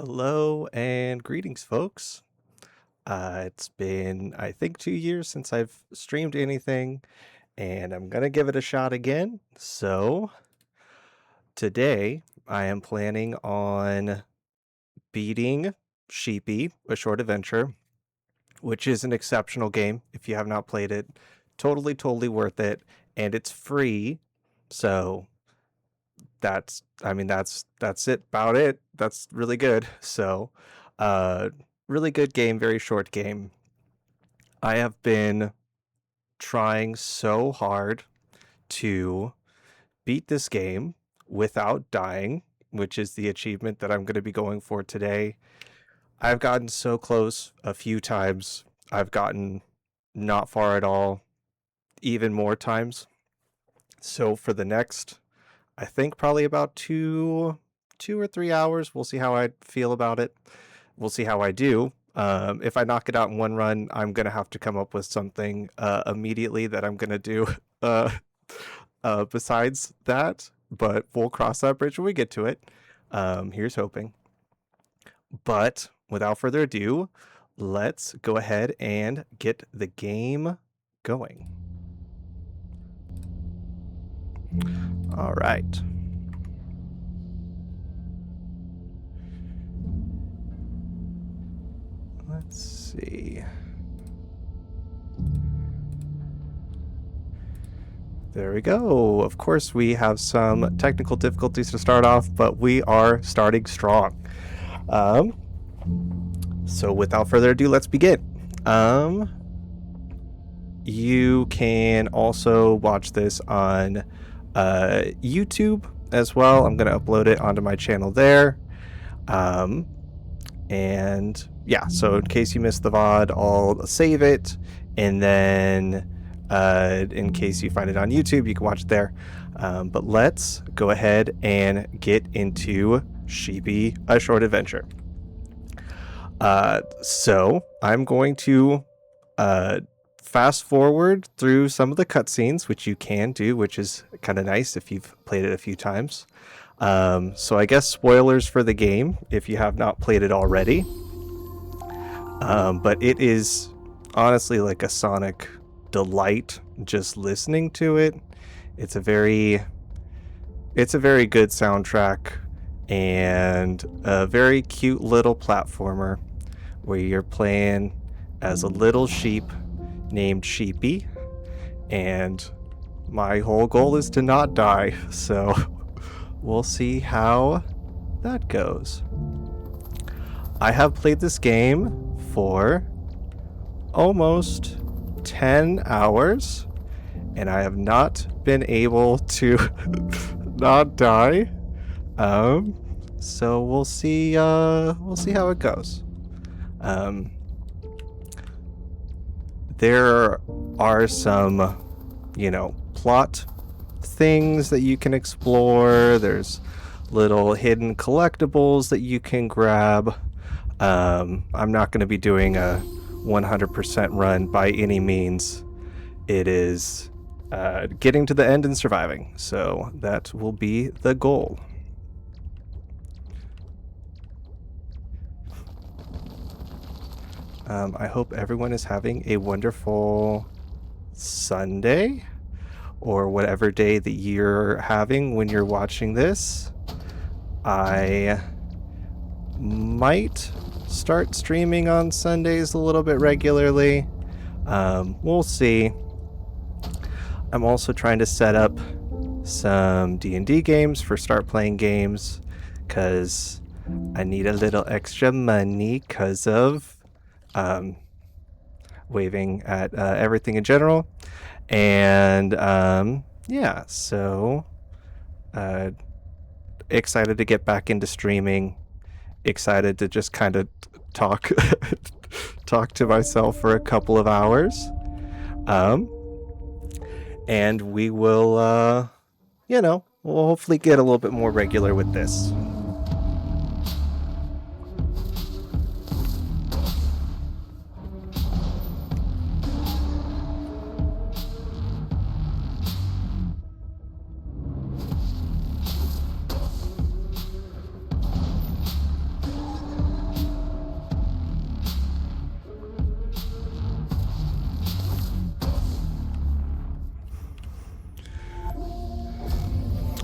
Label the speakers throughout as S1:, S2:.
S1: Hello and greetings, folks. It's been, I think, 2 years since I've streamed anything, and I'm gonna give it a shot again. So, today I am planning on beating Sheepy, a short adventure, which is an exceptional game. If you have not played it, totally worth it, and it's free. So, that's it, about it. That's really good. So, uh, really good game, very short game. I have been trying so hard to beat this game without dying, which is the achievement that I'm going to be going for today. I've gotten so close a few times. I've gotten not far at all, even more times. So for the next, I think probably about 2 or 3 hours, we'll see how I feel about it. We'll see how I do. If I knock it out in one run, I'm gonna have to come up with something immediately that I'm gonna do uh, besides that. But we'll cross that bridge when we get to it. Here's hoping. But without further ado, let's go ahead and get the game going. All right. Let's see. There we go. Of course, we have some technical difficulties to start off, but we are starting strong. So without further ado, let's begin. You can also watch this on YouTube as well. I'm going to upload it onto my channel there. And yeah, so in case you missed the VOD, I'll save it, and then in case you find it on YouTube, you can watch it there. But let's go ahead and get into Sheepy, a short adventure. So I'm going to fast forward through some of the cutscenes, which you can do, which is kind of nice if you've played it a few times. So I guess spoilers for the game if you have not played it already. But it is honestly like a sonic delight just listening to it. It's a very good soundtrack and a very cute little platformer where you're playing as a little sheep named Sheepy, and my whole goal is to not die, so we'll see how that goes. I have played this game for almost 10 hours, and I have not been able to not die. So we'll see how it goes. There are some, plot things that you can explore. There's little hidden collectibles that you can grab. I'm not going to be doing a 100% run by any means. It is getting to the end and surviving, so that will be the goal. I hope everyone is having a wonderful Sunday, or whatever day that you're having when you're watching this. I might start streaming on Sundays a little bit regularly. We'll see. I'm also trying to set up some D&D games for Start Playing Games, because I need a little extra money because of waving at everything in general. And yeah, so excited to get back into streaming, excited to just kind of talk talk to myself for a couple of hours, and we will we'll hopefully get a little bit more regular with this.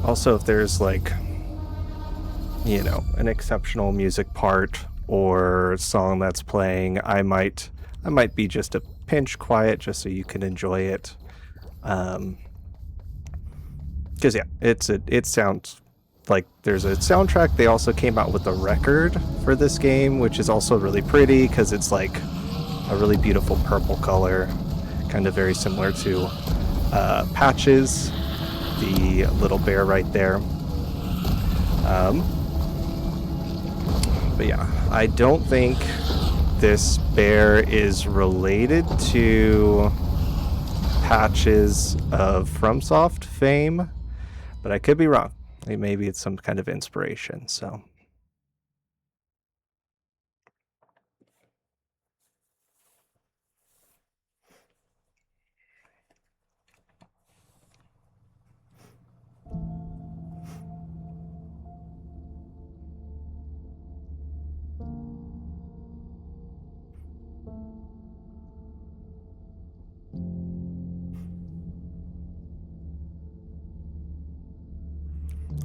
S1: Also, if there's like, you know, an exceptional music part or song that's playing, I might be just a pinch quiet just so you can enjoy it. Because yeah, it sounds like there's a soundtrack. They also came out with a record for this game, which is also really pretty because it's like a really beautiful purple color, kind of very similar to Patches, the little bear right there. But yeah, I don't think this bear is related to Patches of FromSoft fame, but I could be wrong. Maybe it's some kind of inspiration, so.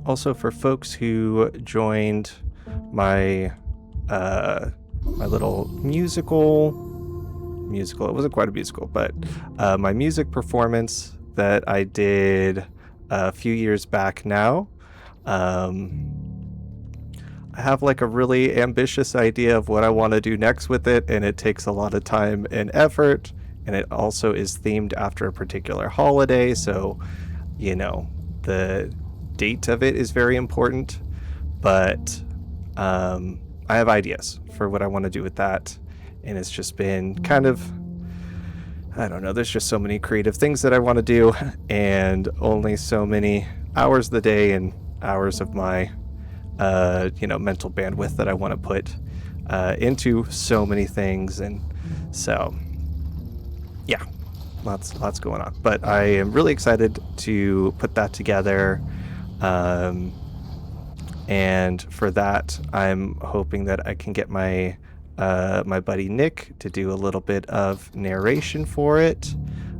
S1: Also, for folks who joined my my little musical, it wasn't quite a musical, but my music performance that I did a few years back now. I have like a really ambitious idea of what I want to do next with it, and it takes a lot of time and effort, and it also is themed after a particular holiday, so you know, the date of it is very important, but I have ideas for what I want to do with that, and it's just been kind of, I don't know, there's just so many creative things that I want to do, and only so many hours of the day and hours of my mental bandwidth that I want to put into so many things, and so yeah, lots going on. But I am really excited to put that together, and for that, I'm hoping that I can get my my buddy Nick to do a little bit of narration for it,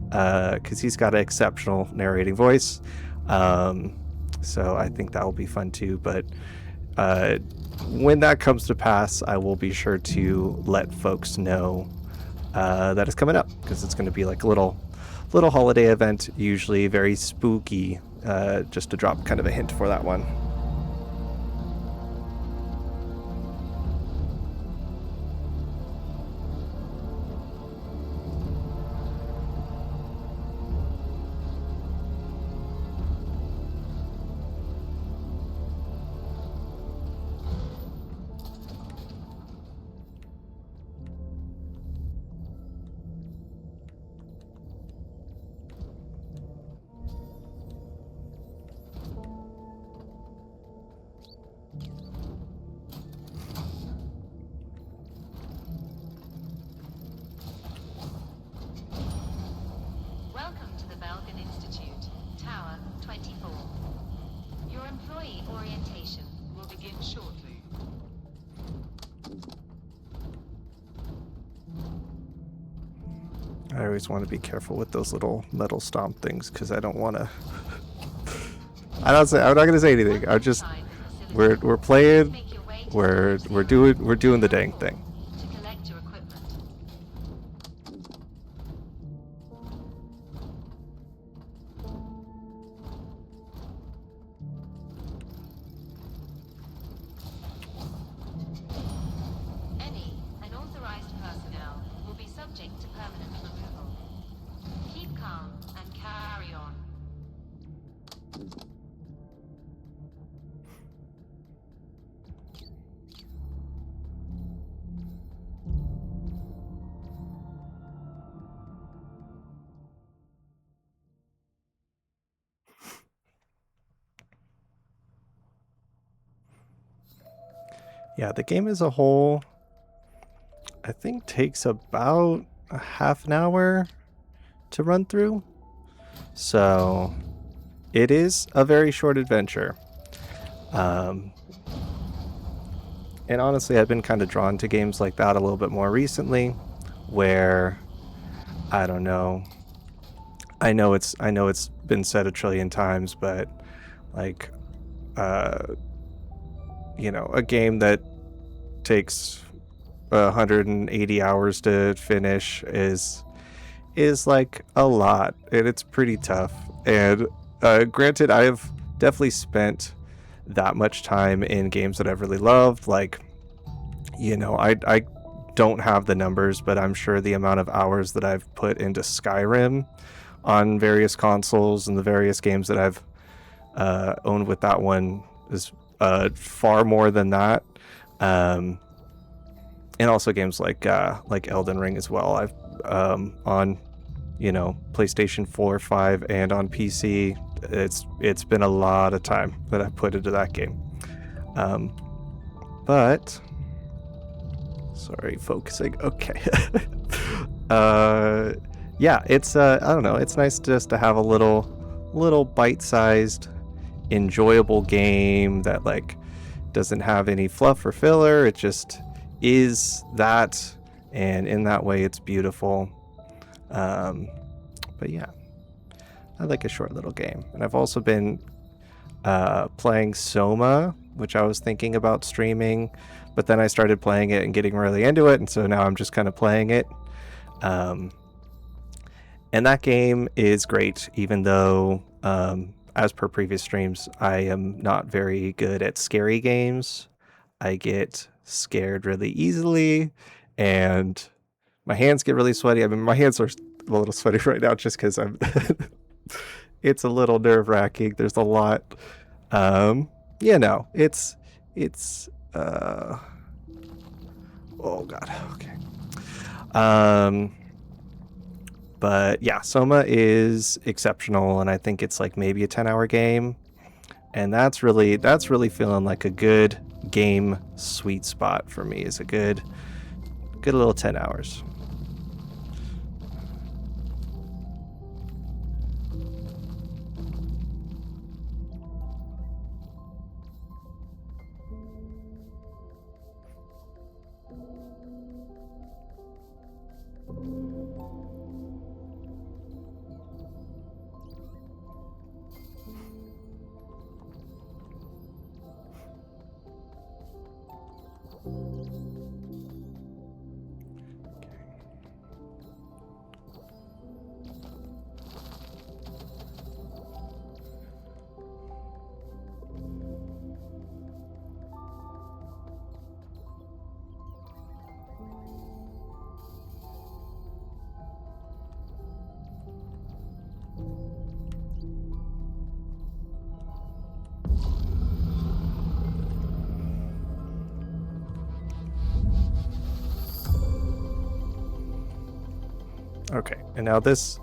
S1: because he's got an exceptional narrating voice. So I think that will be fun too. But when that comes to pass, I will be sure to let folks know that it's coming up, because it's going to be like a little holiday event, usually very spooky, just to drop kind of a hint for that one. I always want to be careful with those little metal stomp things, because I don't want to. I'm not gonna say anything. We're playing. We're doing the dang thing. Yeah, the game as a whole, I think, takes about a half an hour to run through. So it is a very short adventure. And honestly, I've been kind of drawn to games like that a little bit more recently, where, I don't know, I know it's been said a trillion times, but Like, a game that takes 180 hours to finish is like a lot, and it's pretty tough. And granted, I've definitely spent that much time in games that I've really loved. Like, I don't have the numbers, but I'm sure the amount of hours that I've put into Skyrim on various consoles and the various games that I've owned with that one is far more than that. Um, and also games like Elden Ring as well. I've on PlayStation 4, 5, and on PC. It's been a lot of time that I put into that game. But sorry, focusing. Okay. Yeah, it's I don't know. It's nice just to have a little bite-sized, enjoyable game that like doesn't have any fluff or filler. It just is that, and in that way, it's beautiful. But yeah, I like a short little game, and I've also been playing Soma, which I was thinking about streaming, but then I started playing it and getting really into it, and so now I'm just kind of playing it. And that game is great, even though, as per previous streams, I am not very good at scary games. I get scared really easily, and my hands get really sweaty. I mean, my hands are a little sweaty right now just because I'm. It's a little nerve-wracking. There's a lot. It's. Oh God. Okay. But yeah, Soma is exceptional, and I think it's like maybe a 10-hour game, and that's really feeling like a good game sweet spot for me. Is a good little 10 hours. Okay, and now this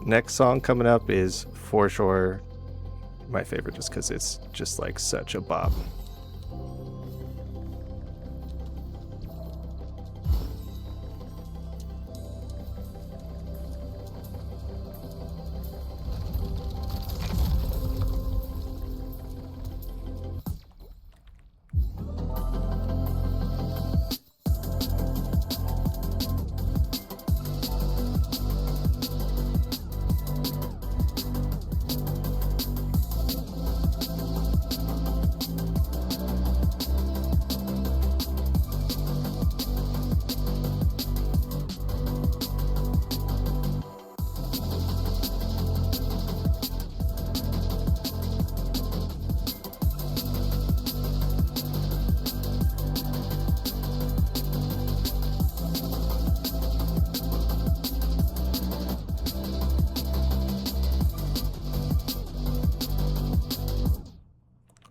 S1: next song coming up is for sure my favorite, just because it's just like such a bop.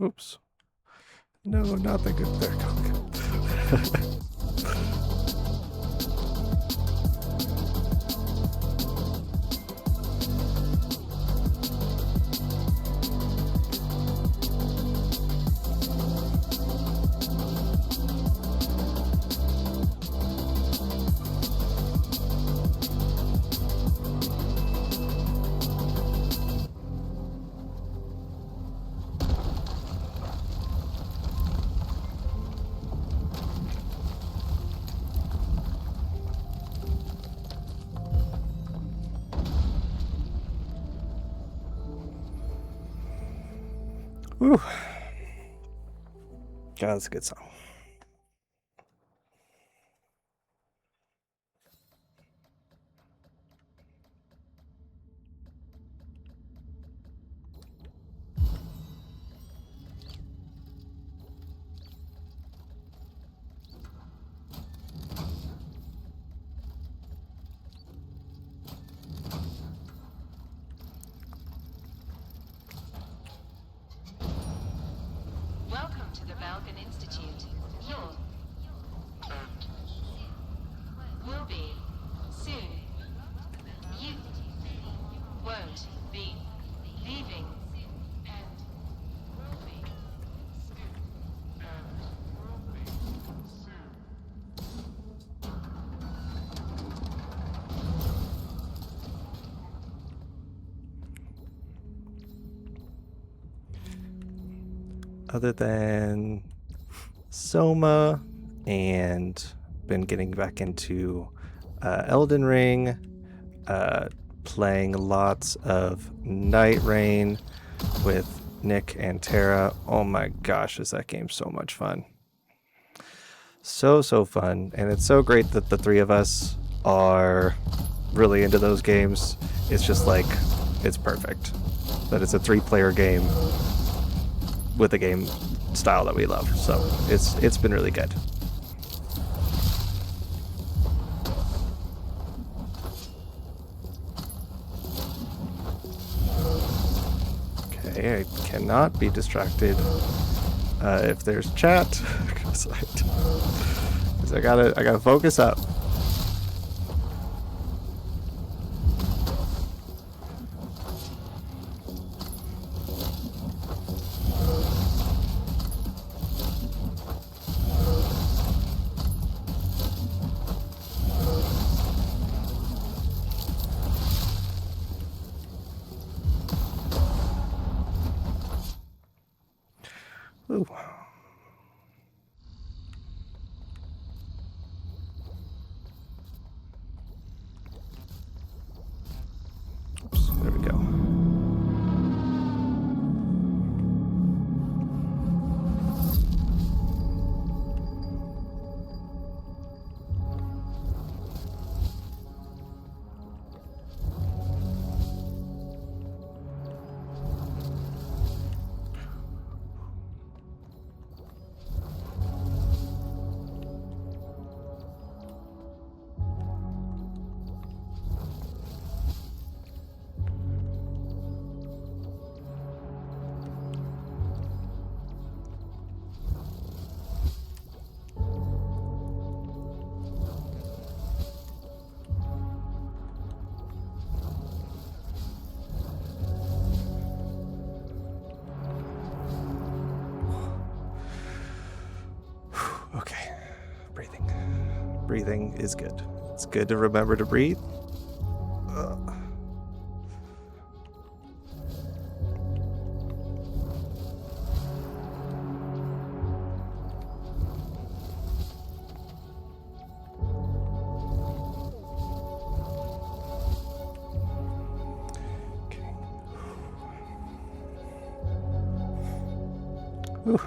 S1: Oops. No, not the good. There we go. Whew. God, that's a good song.
S2: Welcome to the Balkan Institute. Your will be soon. You won't be leaving and will be soon.
S1: Other than Soma and been getting back into Elden Ring, playing lots of Night Rain with Nick and Tara. Oh my gosh, is that game so much fun. So fun. And it's so great that the three of us are really into those games. It's just like, it's perfect. That it's a 3-player game with a game style that we love. So it's been really good. Okay, I cannot be distracted if there's chat, because I gotta focus up. Ooh. Oops, there we go. Okay, breathing. Breathing is good. It's good to remember to breathe. Whew.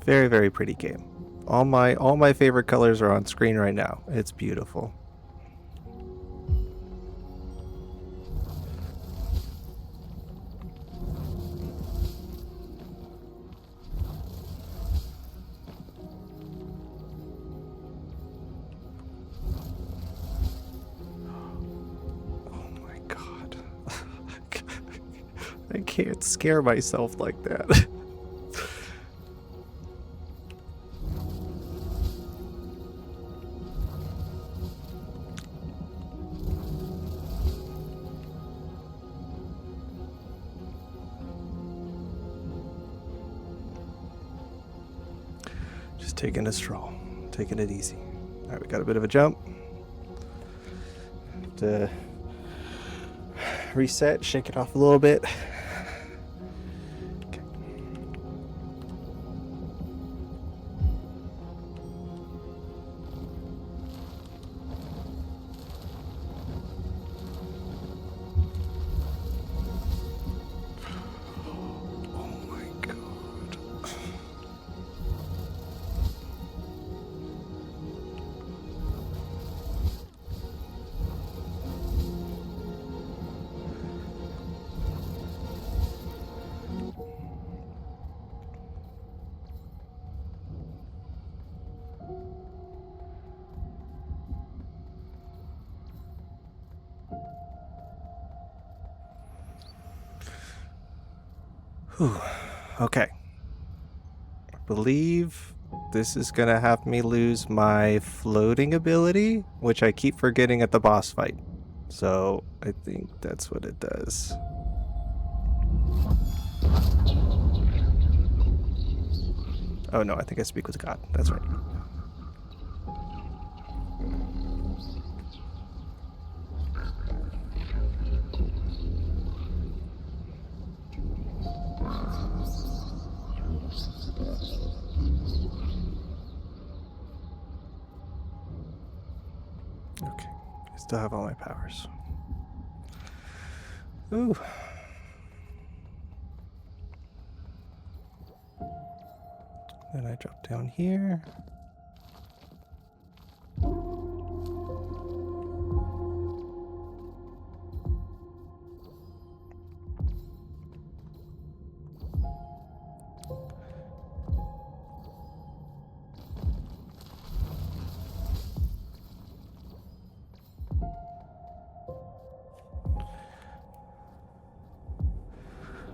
S1: Very, very pretty game. All my favorite colors are on screen right now. It's beautiful. Oh my god. I can't scare myself like that. Just taking a stroll, taking it easy. All right, we got a bit of a jump. To reset, shake it off a little bit. Okay. Oh my god. Whew. Okay. I believe this is gonna have me lose my floating ability, which I keep forgetting at the boss fight. So I think that's what it does. Oh no, I think I speak with God. That's right. Okay. I still have all my powers. Ooh. Then I drop down here.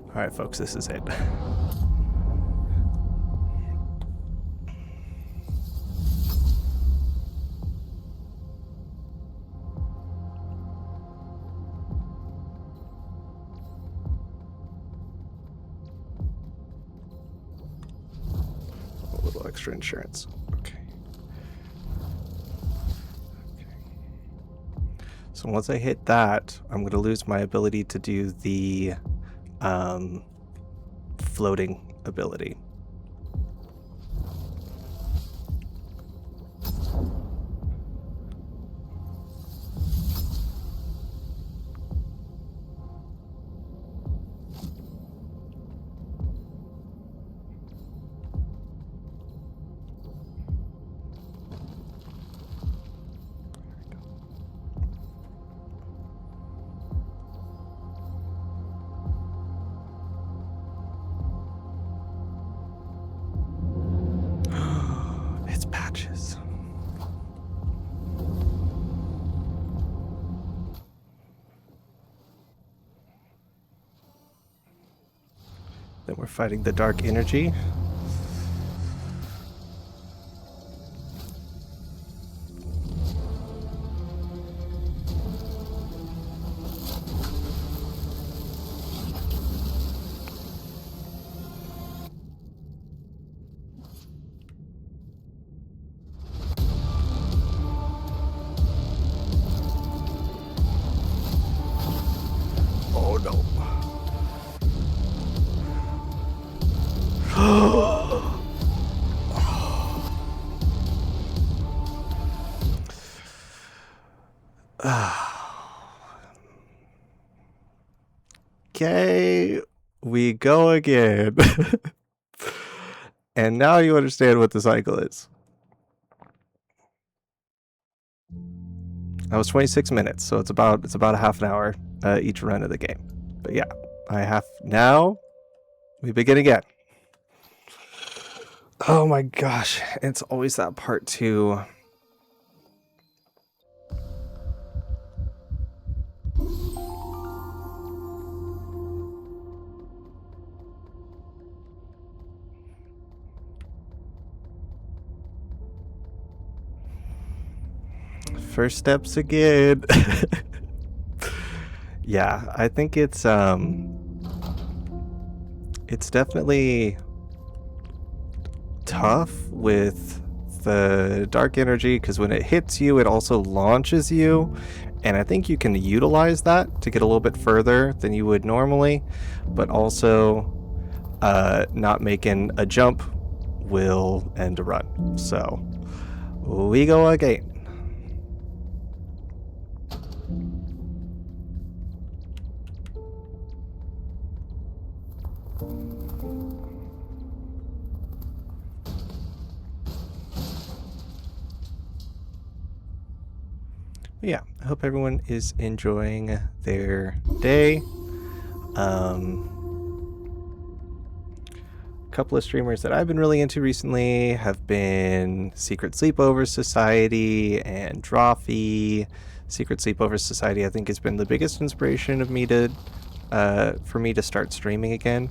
S1: All right, folks, this is it. A little extra insurance. Okay. So once I hit that, I'm going to lose my ability to do the floating ability. It's patches. Then we're fighting the dark energy. Oh no. Okay, we go again. And now you understand what the cycle is. That was 26 minutes, so it's about a half an hour each run of the game. But yeah, I have now. We begin again. Oh my gosh, it's always that part too. First steps again. Yeah, I think it's definitely tough with the dark energy because when it hits you, it also launches you. And I think you can utilize that to get a little bit further than you would normally, but also not making a jump will end a run. So we go again. Yeah, I hope everyone is enjoying their day. A couple of streamers that I've been really into recently have been Secret Sleepover Society and Drawfee. Secret Sleepover Society, I think, has been the biggest inspiration of me to, for me to start streaming again.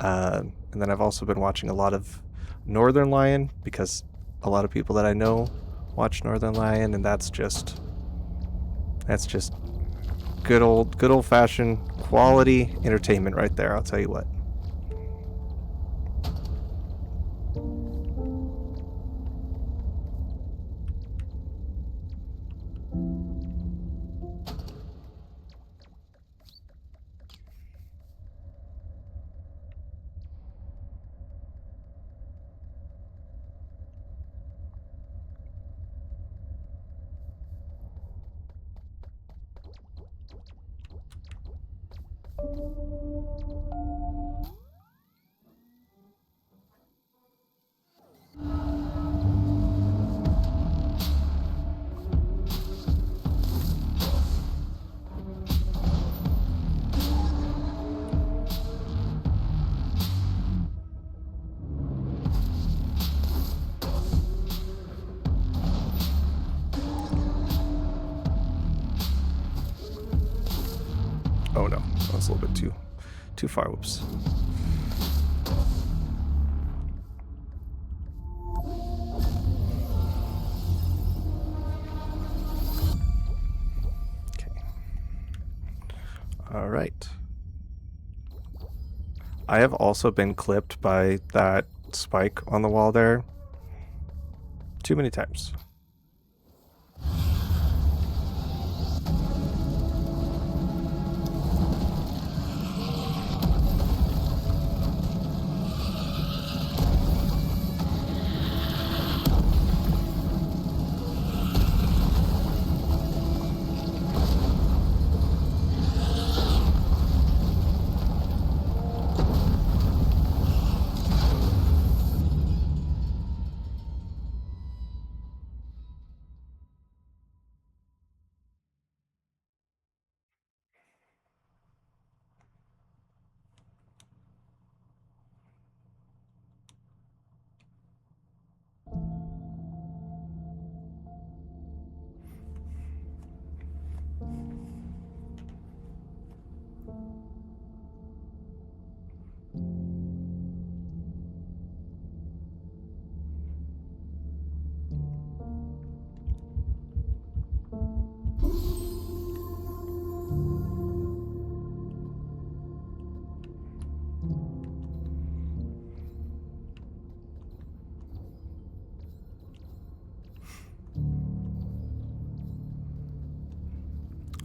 S1: And then I've also been watching a lot of Northern Lion because a lot of people that I know watch Northern Lion, and that's just good old fashioned quality entertainment right there. I'll tell you what. Oh no, that was a little bit too far. Whoops. Okay. All right. I have also been clipped by that spike on the wall there too many times.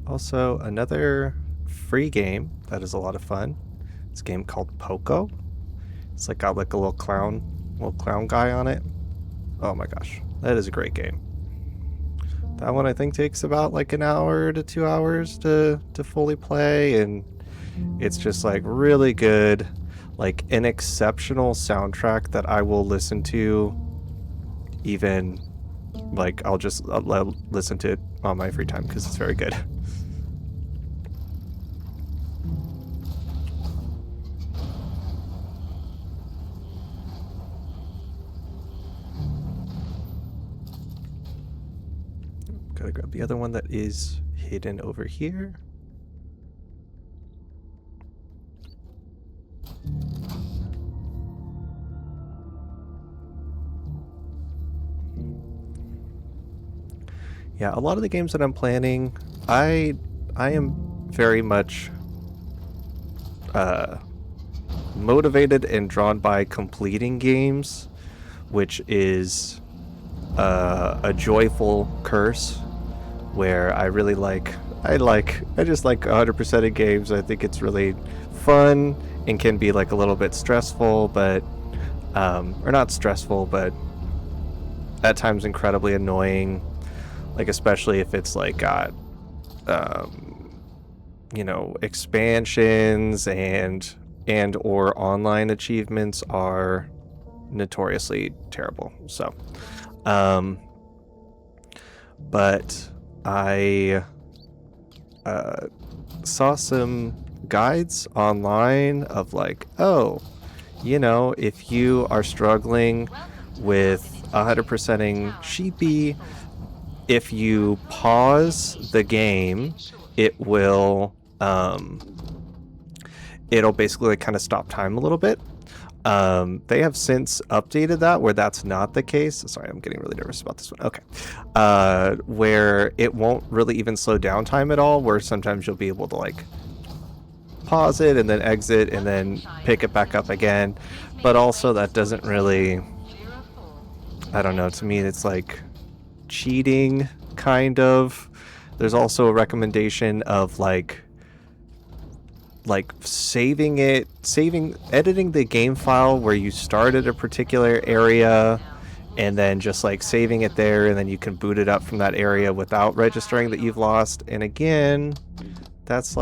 S1: Also, another free game that is a lot of fun. It's a game called Poco. It's like got like a little clown guy on it. Oh my gosh, that is a great game. That one I think takes about like an hour to 2 hours to fully play, and it's just like really good like an exceptional soundtrack that I will listen to even like I'll listen to it on my free time because it's very good. Gotta grab the other one that is hidden over here. Yeah, a lot of the games that I'm planning, I am very much motivated and drawn by completing games, which is a joyful curse where I just like 100%ing games. I think it's really fun and can be like a little bit stressful, but or not stressful, but at times incredibly annoying. Like especially if it's like got expansions and or online achievements are notoriously terrible. So but I saw some guides online of like, oh, if you are struggling with 100%ing Sheepy, if you pause the game, it will it'll basically like kind of stop time a little bit. They have since updated that where that's not the case. Sorry, I'm getting really nervous about this one. Okay. Where it won't really even slow down time at all, where sometimes you'll be able to like pause it and then exit and then pick it back up again. But also that doesn't really, I don't know, to me it's like cheating kind of. There's also a recommendation of like editing the game file where you started a particular area and then just like saving it there, and then you can boot it up from that area without registering that you've lost. And again, that's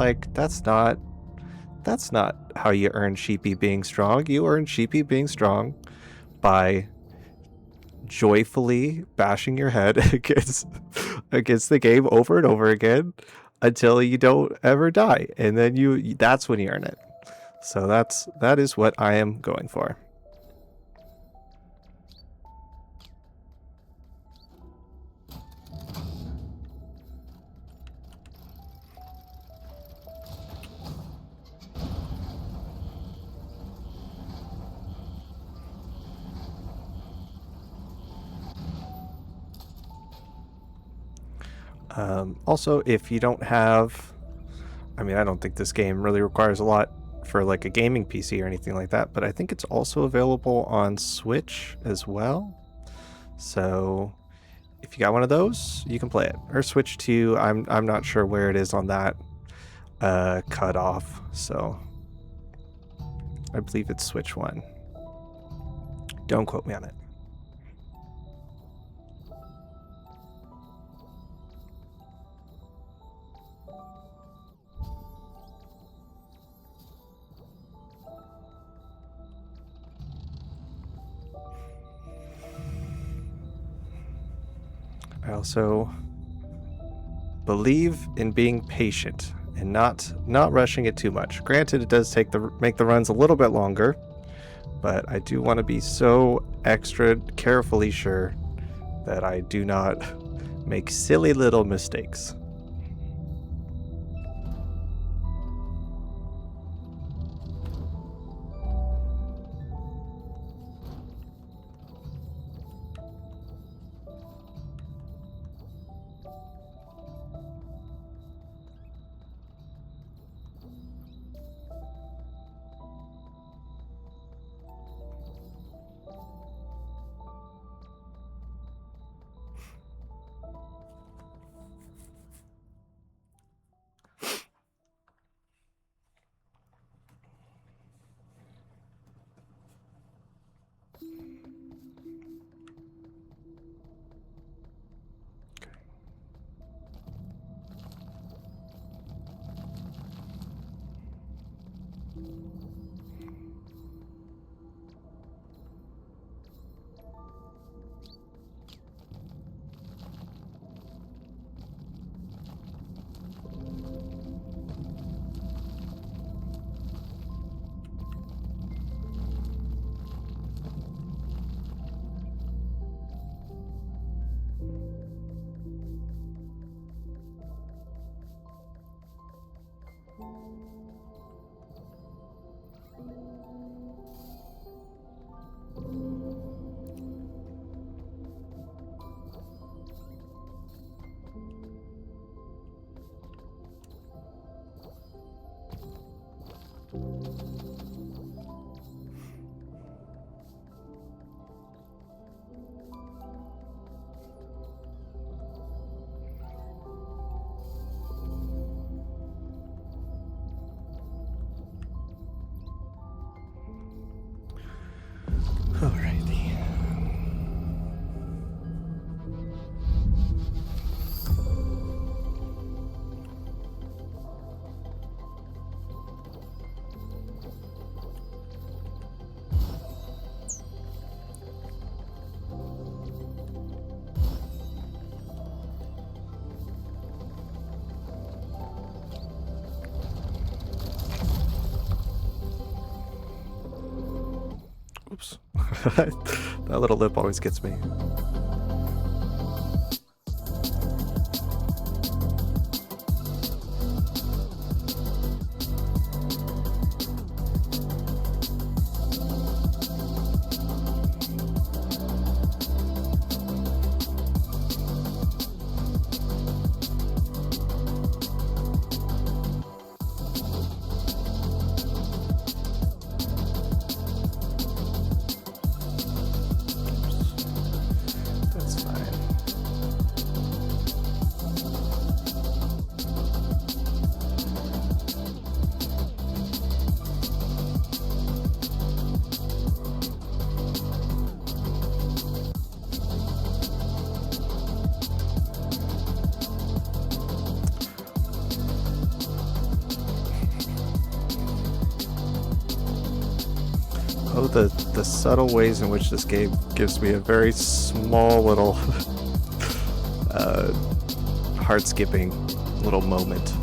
S1: not how you earn Sheepy being strong. You earn Sheepy being strong by joyfully bashing your head against the game over and over again until you don't ever die, and then that's when you earn it. So that is what I am going for. Also, if you don't have, I mean, I don't think this game really requires a lot for like a gaming PC or anything like that, but I think it's also available on Switch as well. So if you got one of those, you can play it or switch to. I'm not sure where it is on that cutoff. So I believe it's Switch one. Don't quote me on it. I also believe in being patient and not rushing it too much. Granted, it does make the runs a little bit longer, but I do want to be so extra carefully sure that I do not make silly little mistakes. Alrighty. Oops. That little lip always gets me. That's fine. Oh, the subtle ways in which this game gives me a very small little heart skipping little moment.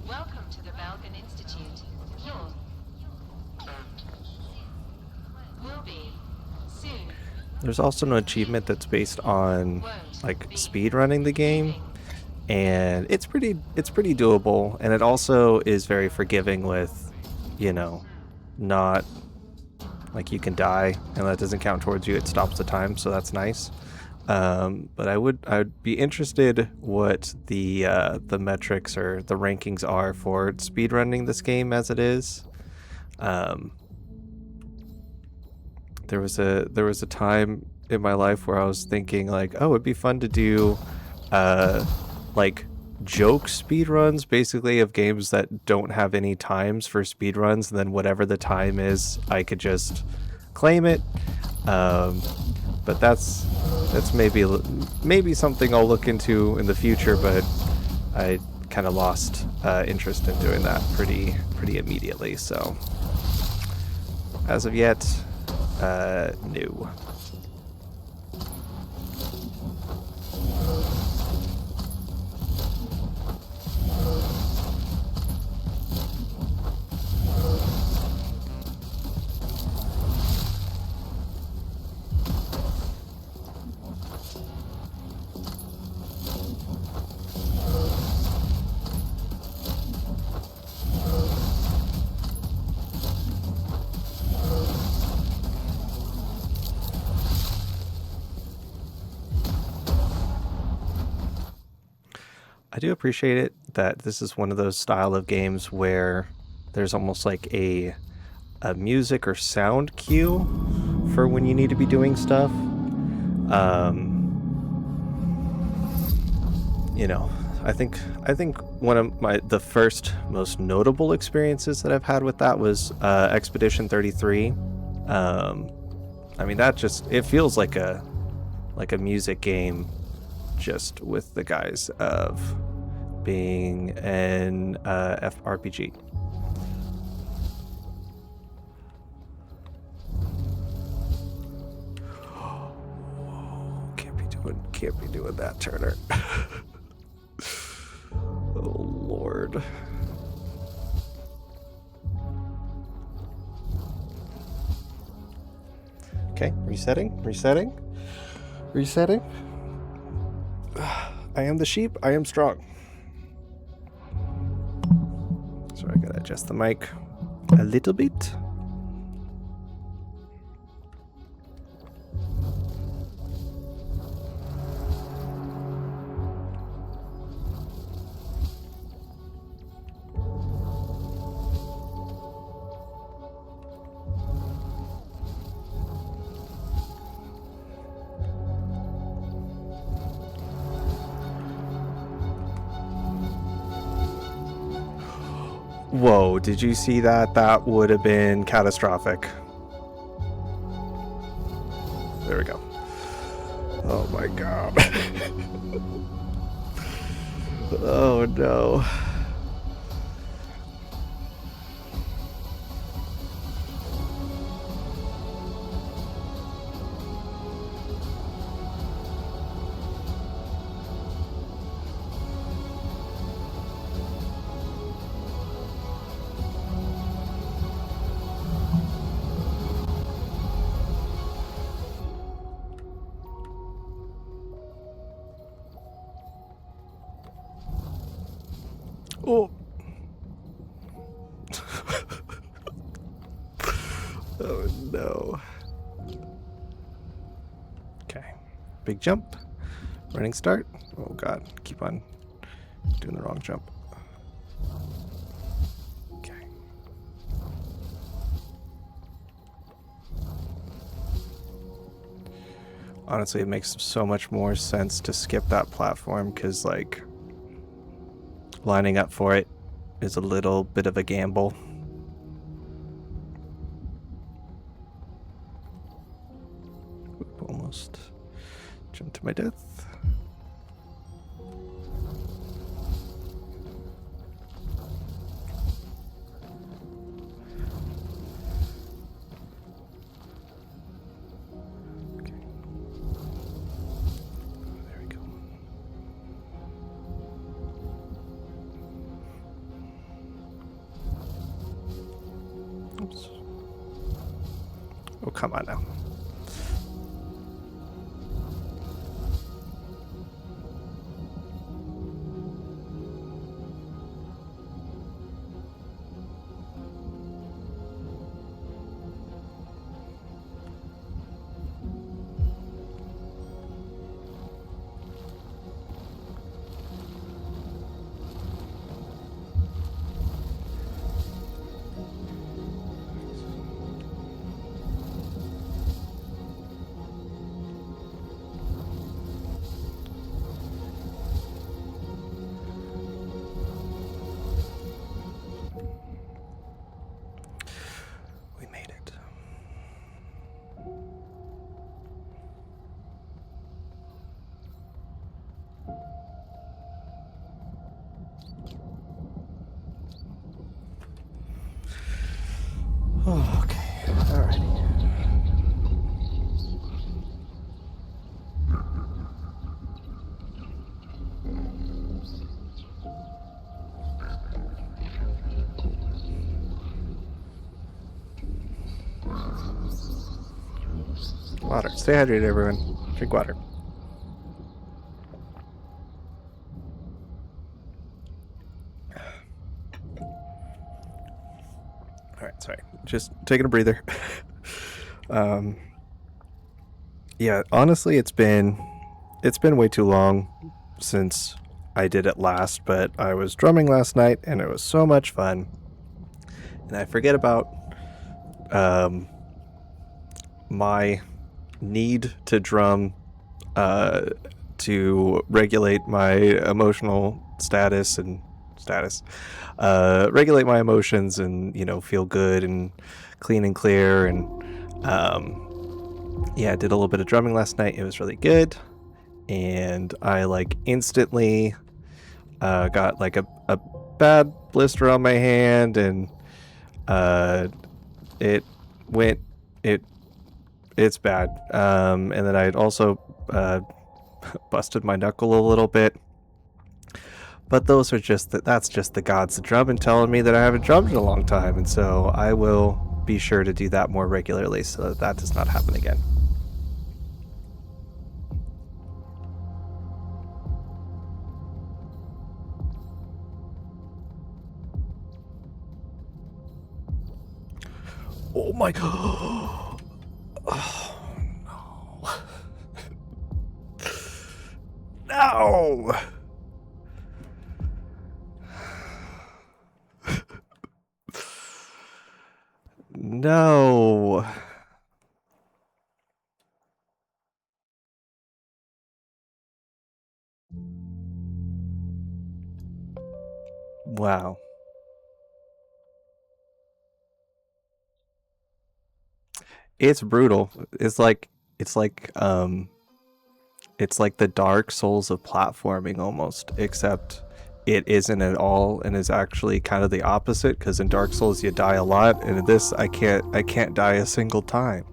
S2: Welcome to the Balkan Institute. Your will be soon.
S1: There's also an achievement that's based on like speed running the game, and it's pretty doable, and it also is very forgiving with, you know, not like you can die and that doesn't count towards you, it stops the time, so that's nice. But I'd be interested what the metrics or the rankings are for speedrunning this game as it is. There was a time in my life where I was thinking like, oh, it'd be fun to do like joke speedruns, basically, of games that don't have any times for speedruns, and then whatever the time is, I could just claim it. But that's maybe something I'll look into in the future, but I kind of lost interest in doing that pretty immediately. So as of yet, no. I do appreciate it that this is one of those style of games where there's almost like a music or sound cue for when you need to be doing stuff. You know, I think one of the first most notable experiences that I've had with that was Expedition 33. I mean, that just, it feels like a music game, just with the guise of being an RPG. can't be doing that, Turner. Oh, Lord. Okay, resetting. I am the sheep. I am strong. So I gotta adjust the mic a little bit. Whoa, did you see that? That would have been catastrophic. There we go. Oh my god. Oh no. Oh. Oh no. Okay. Big jump. Running start. Oh god. Keep on doing the wrong jump. Okay. Honestly, it makes so much more sense to skip that platform because, like, lining up for it is a little bit of a gamble. Oop, almost jumped to my death. Okay. There we go. Oops. Oh, come on now. We made it. Oh, okay. Alrighty. Water. Stay hydrated, everyone. Drink water. Alright, sorry. Just taking a breather. Yeah, honestly, it's been way too long since I did it last, but I was drumming last night and it was so much fun. And I forget about my need to drum to regulate my emotional regulate my emotions and, you know, feel good and clean and clear. And yeah, I did a little bit of drumming last night. It was really good. And I like instantly got like a bad blister on my hand, and it's bad. And then I'd also busted my knuckle a little bit. But those are that's just the gods of drumming telling me that I haven't drummed in a long time, and so I will be sure to do that more regularly so that does not happen again. Oh my god. Oh no. No. No. Wow. It's brutal. It's like the Dark Souls of platforming almost, except it isn't at all and is actually kind of the opposite, because in Dark Souls you die a lot, and in this I can't die a single time.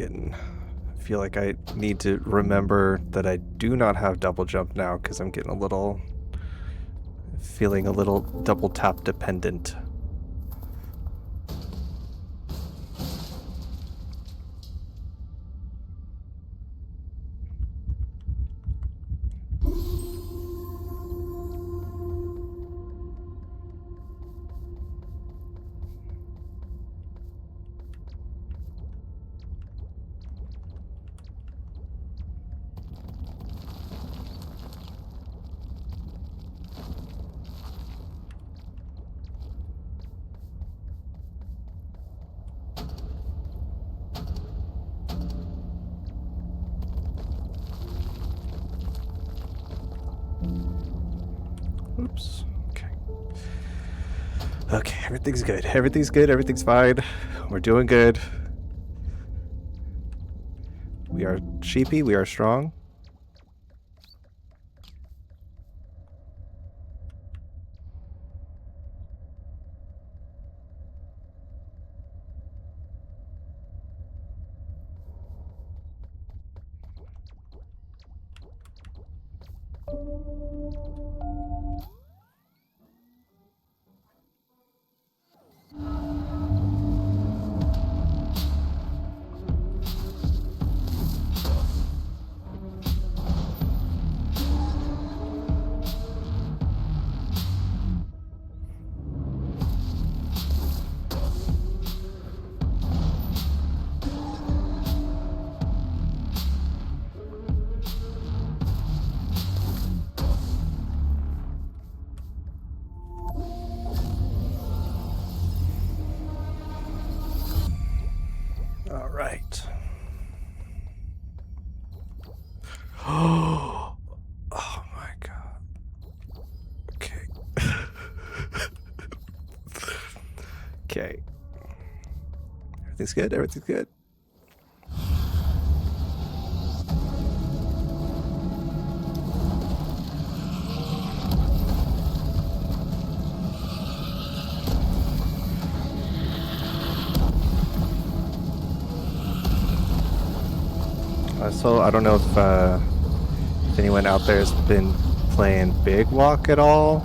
S1: I feel like I need to remember that I do not have double jump now, because I'm getting feeling a little double tap dependent. Oops. Okay. Okay, everything's good. Everything's good. Everything's fine. We're doing good. We are sheepy. We are strong. All right. Oh my god. Okay. Okay. Everything's good. Everything's good. So I don't know if anyone out there has been playing Big Walk at all.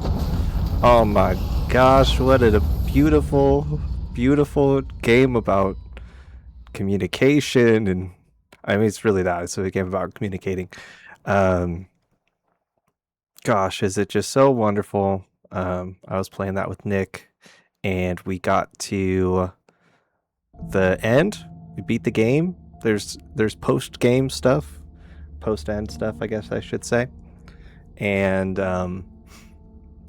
S1: Oh my gosh, what a beautiful, beautiful game about communication, and I mean it's really that. It's a game about communicating. Um, Gosh, is it just so wonderful? I was playing that with Nick, and we got to the end. We beat the game. There's post game stuff, post end stuff, I guess I should say. And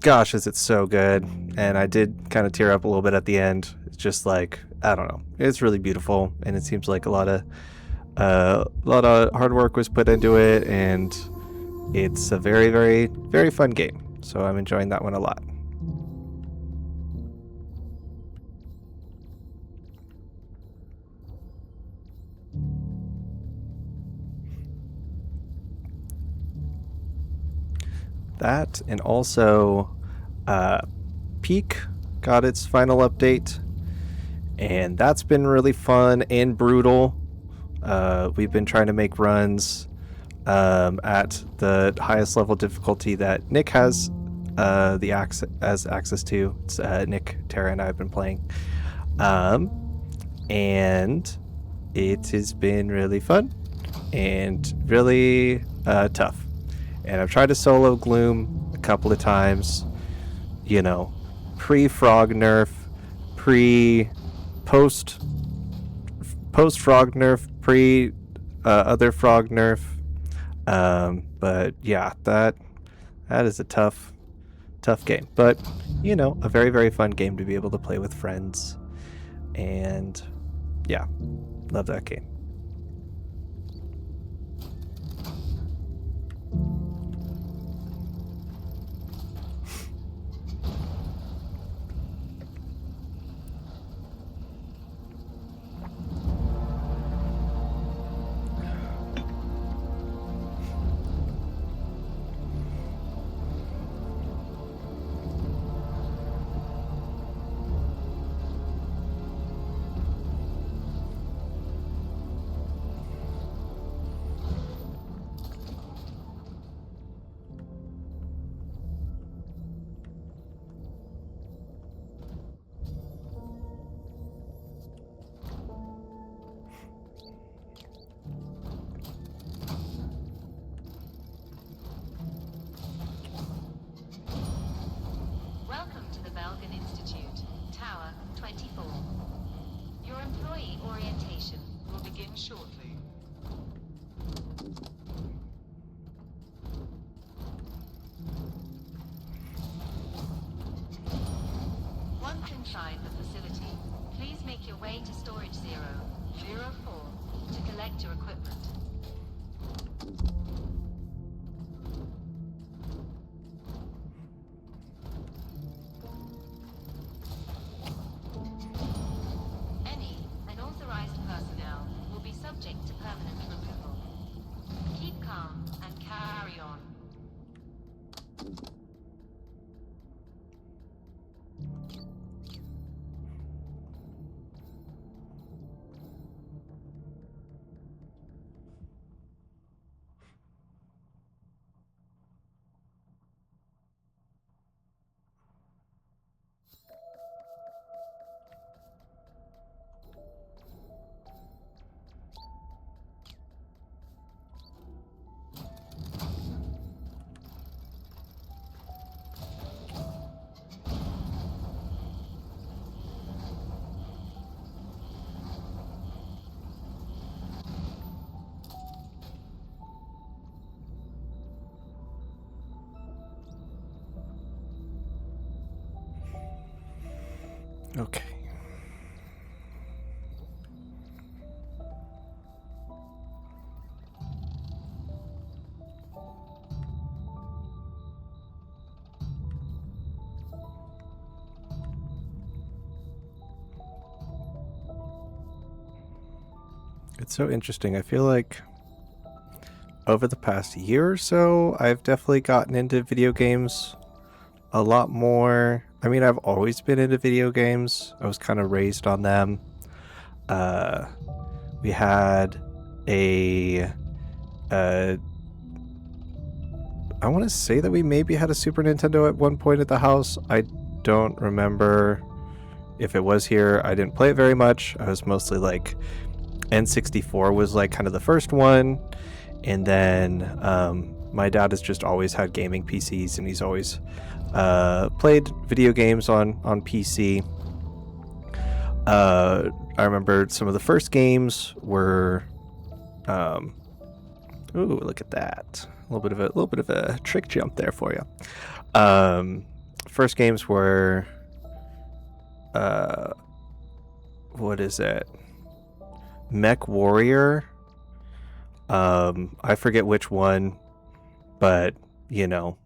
S1: gosh, is it so good. And I did kind of tear up a little bit at the end. It's just like, I don't know, it's really beautiful, and it seems like a lot of hard work was put into it, and it's a very, very, very fun game. So I'm enjoying that one a lot. That, and also Peak got its final update, and that's been really fun and brutal. We've been trying to make runs at the highest level difficulty that Nick has access to. It's Nick, Tara, and I have been playing, and it has been really fun and really tough. And I've tried to solo Gloom a couple of times, you know, pre-frog nerf, post frog nerf, pre other frog nerf. But yeah, that is a tough game. But you know, a very, very fun game to be able to play with friends. And yeah, love that game.
S2: Welcome to the Belgian Institute, Tower 24. Your employee orientation will begin shortly. Once inside the facility, please make your way to Storage 004 to collect your equipment. Any unauthorized personnel will be subject to permanent removal. Keep calm and carry on.
S1: Okay. It's so interesting. I feel like over the past year or so, I've definitely gotten into video games a lot more. I mean, I've always been into video games. I was kind of raised on them. We had a I want to say that we maybe had a Super Nintendo at one point at the house. I don't remember if it was here. I didn't play it very much. I was mostly like N64 was like kind of the first one, and then my dad has just always had gaming PCs, and he's always played video games on PC. I remember some of the first games were ooh, look at that. A little bit of a trick jump there for you. first games were what is it? Mech Warrior. I forget which one, but you know,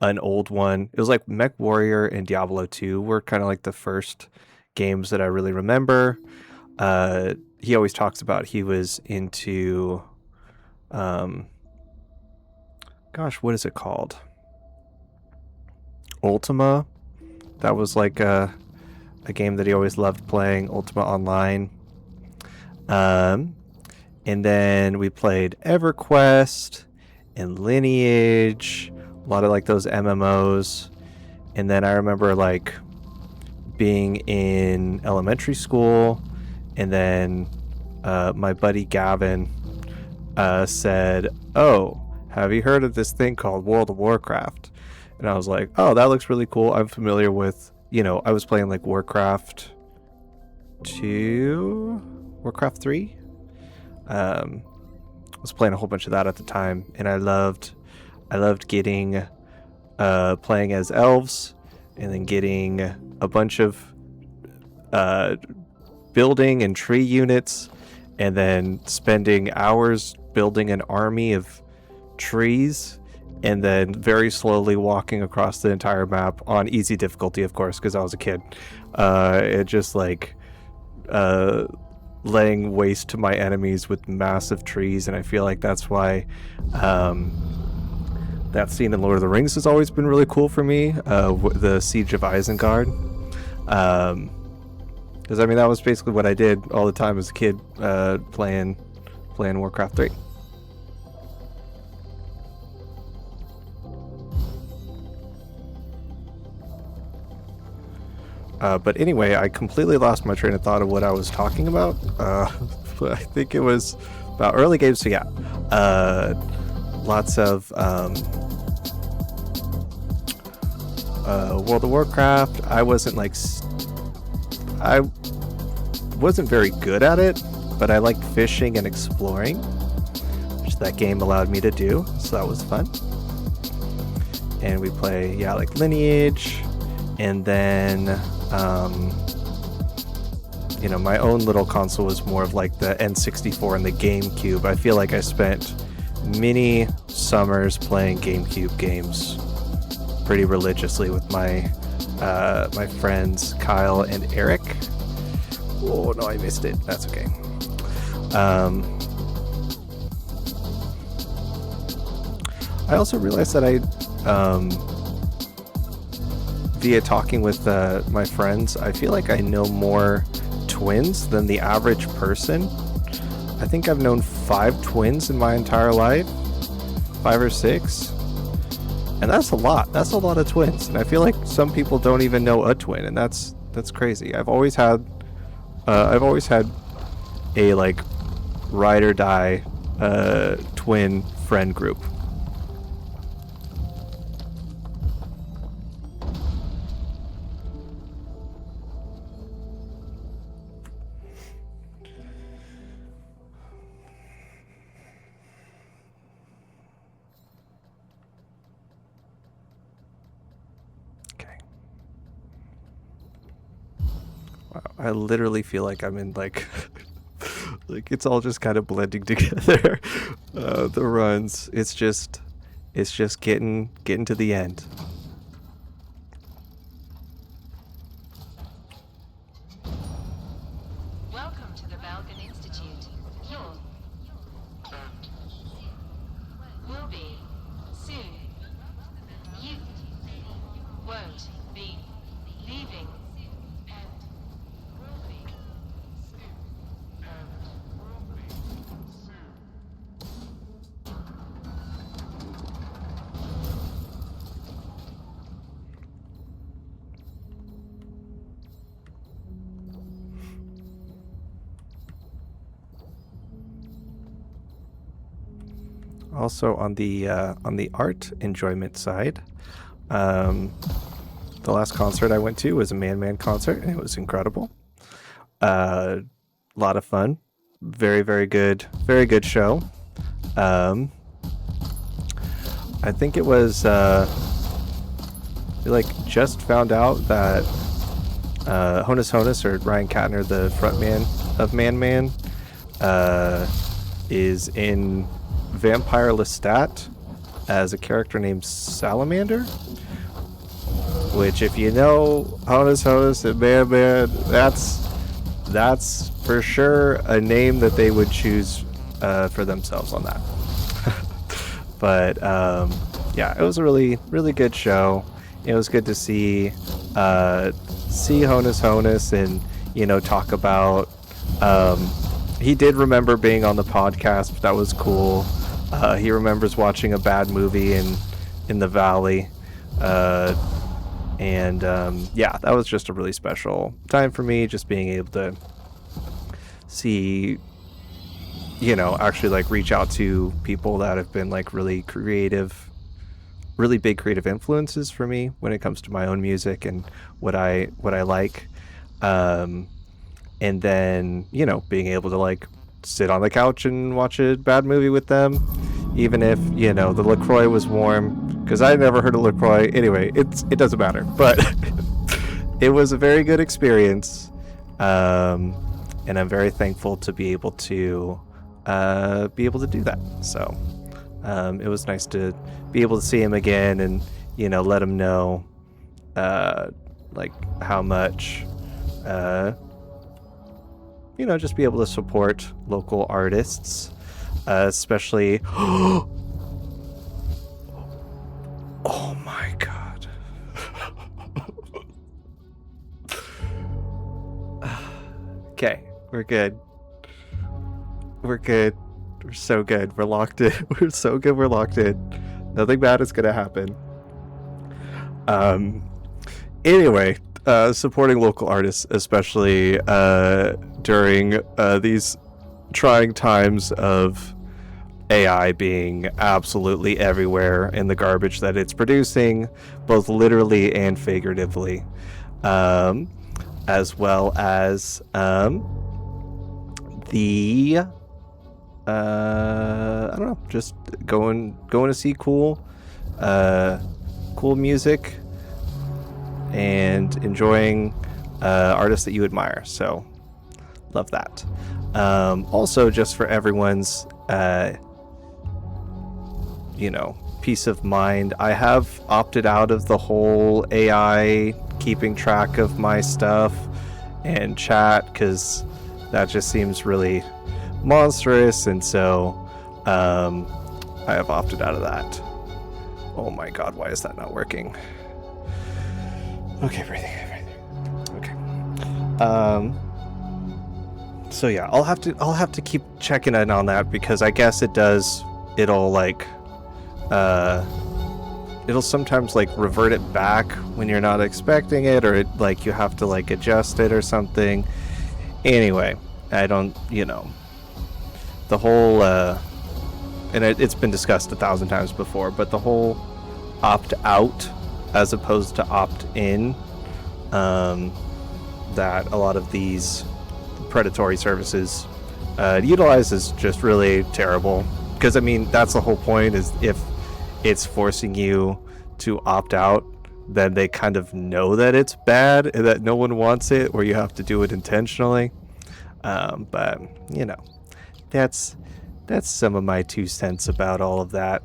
S1: an old one. It was like Mech Warrior and Diablo 2 were kind of like the first games that I really remember. He always talks about he was into gosh, what is it called? Ultima. That was like a game that he always loved playing, Ultima Online. And then we played EverQuest and Lineage, a lot of like those MMOs. And then I remember like being in elementary school, and then my buddy Gavin said, "Oh, have you heard of this thing called World of Warcraft?" And I was like, "Oh, that looks really cool. I'm familiar with, I was playing like Warcraft 2, Warcraft 3. I was playing a whole bunch of that at the time, and I loved getting playing as elves, and then getting a bunch of building and tree units, and then spending hours building an army of trees, and then very slowly walking across the entire map on easy difficulty, of course, because I was a kid. It just like laying waste to my enemies with massive trees, and I feel like that's why that scene in Lord of the Rings has always been really cool for me. The Siege of Isengard. Because I mean, that was basically what I did all the time as a kid, playing Warcraft 3. But anyway, I completely lost my train of thought of what I was talking about. But I think it was about early games. So yeah, lots of World of Warcraft. I wasn't very good at it, but I liked fishing and exploring, which that game allowed me to do. So that was fun. And we play, like Lineage, and then my own little console was more of like the N64 and the GameCube. I feel like I spent many summers playing GameCube games pretty religiously with my friends Kyle and Eric. Oh no, I missed it. That's okay. I also realized that via talking with my friends, I feel like I know more twins than the average person. I think I've known 5 twins in my entire life, 5 or 6, and that's a lot. That's a lot of twins, and I feel like some people don't even know a twin, and that's crazy. I've always had a like ride or die twin friend group. I literally feel like I'm in like like it's all just kind of blending together. The runs, it's just getting to the end.
S2: Welcome to the Balkan Institute. Will be soon. You won't be leaving.
S1: Also on the art enjoyment side, the last concert I went to was a Man concert, and it was incredible. A lot of fun, very good show. I think it was we like just found out that Honus Honus, or Ryan Katner, the frontman of Man Man, is in Vampire Lestat as a character named Salamander. Which, if you know Honus Honus and Man Man, that's for sure a name that they would choose for themselves on that. But yeah, it was a really, really good show. It was good to see Honus Honus and, you know, talk about. He did remember being on the podcast. That was cool. He remembers watching a bad movie in the Valley. And yeah, that was just a really special time for me, just being able to see, you know, actually like reach out to people that have been like really big creative influences for me when it comes to my own music and what I like. And then, you know, being able to like sit on the couch and watch a bad movie with them, even if, you know, the LaCroix was warm, because I never heard of LaCroix. Anyway, it doesn't matter, but it was a very good experience. And I'm very thankful to be able to do that. So it was nice to be able to see him again and, you know, let him know like how much you know, just be able to support local artists, especially. Oh my god. Okay, we're good. We're good. We're so good. We're locked in. We're so good. We're locked in. Nothing bad is gonna happen. Anyway, supporting local artists, especially during these trying times of AI being absolutely everywhere in the garbage that it's producing, both literally and figuratively, as well as the I don't know, just going to see cool music and enjoying artists that you admire. So love that. Also, just for everyone's you know, peace of mind, I have opted out of the whole AI keeping track of my stuff and chat, because that just seems really monstrous, and so I have opted out of that. Oh my god, why is that not working? Okay, breathing. Okay. So yeah, I'll have to keep checking in on that, because I guess it'll like it'll sometimes like revert it back when you're not expecting it, or it, like you have to like adjust it or something. Anyway, I don't, you know, the whole and it's been discussed 1,000 times before, but the whole opt out as opposed to opt in, that a lot of these predatory services utilize is just really terrible. Because I mean, that's the whole point, is if it's forcing you to opt out, then they kind of know that it's bad and that no one wants it, or you have to do it intentionally. But you know, that's some of my 2 cents about all of that.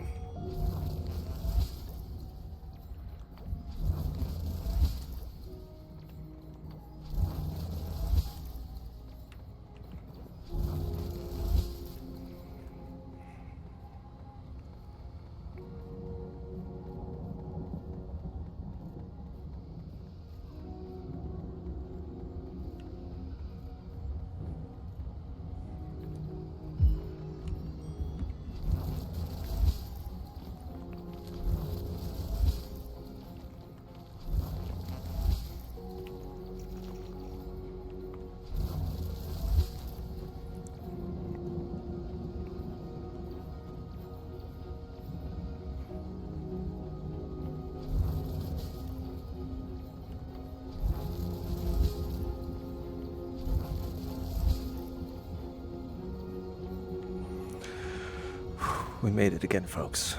S1: We made it again, folks.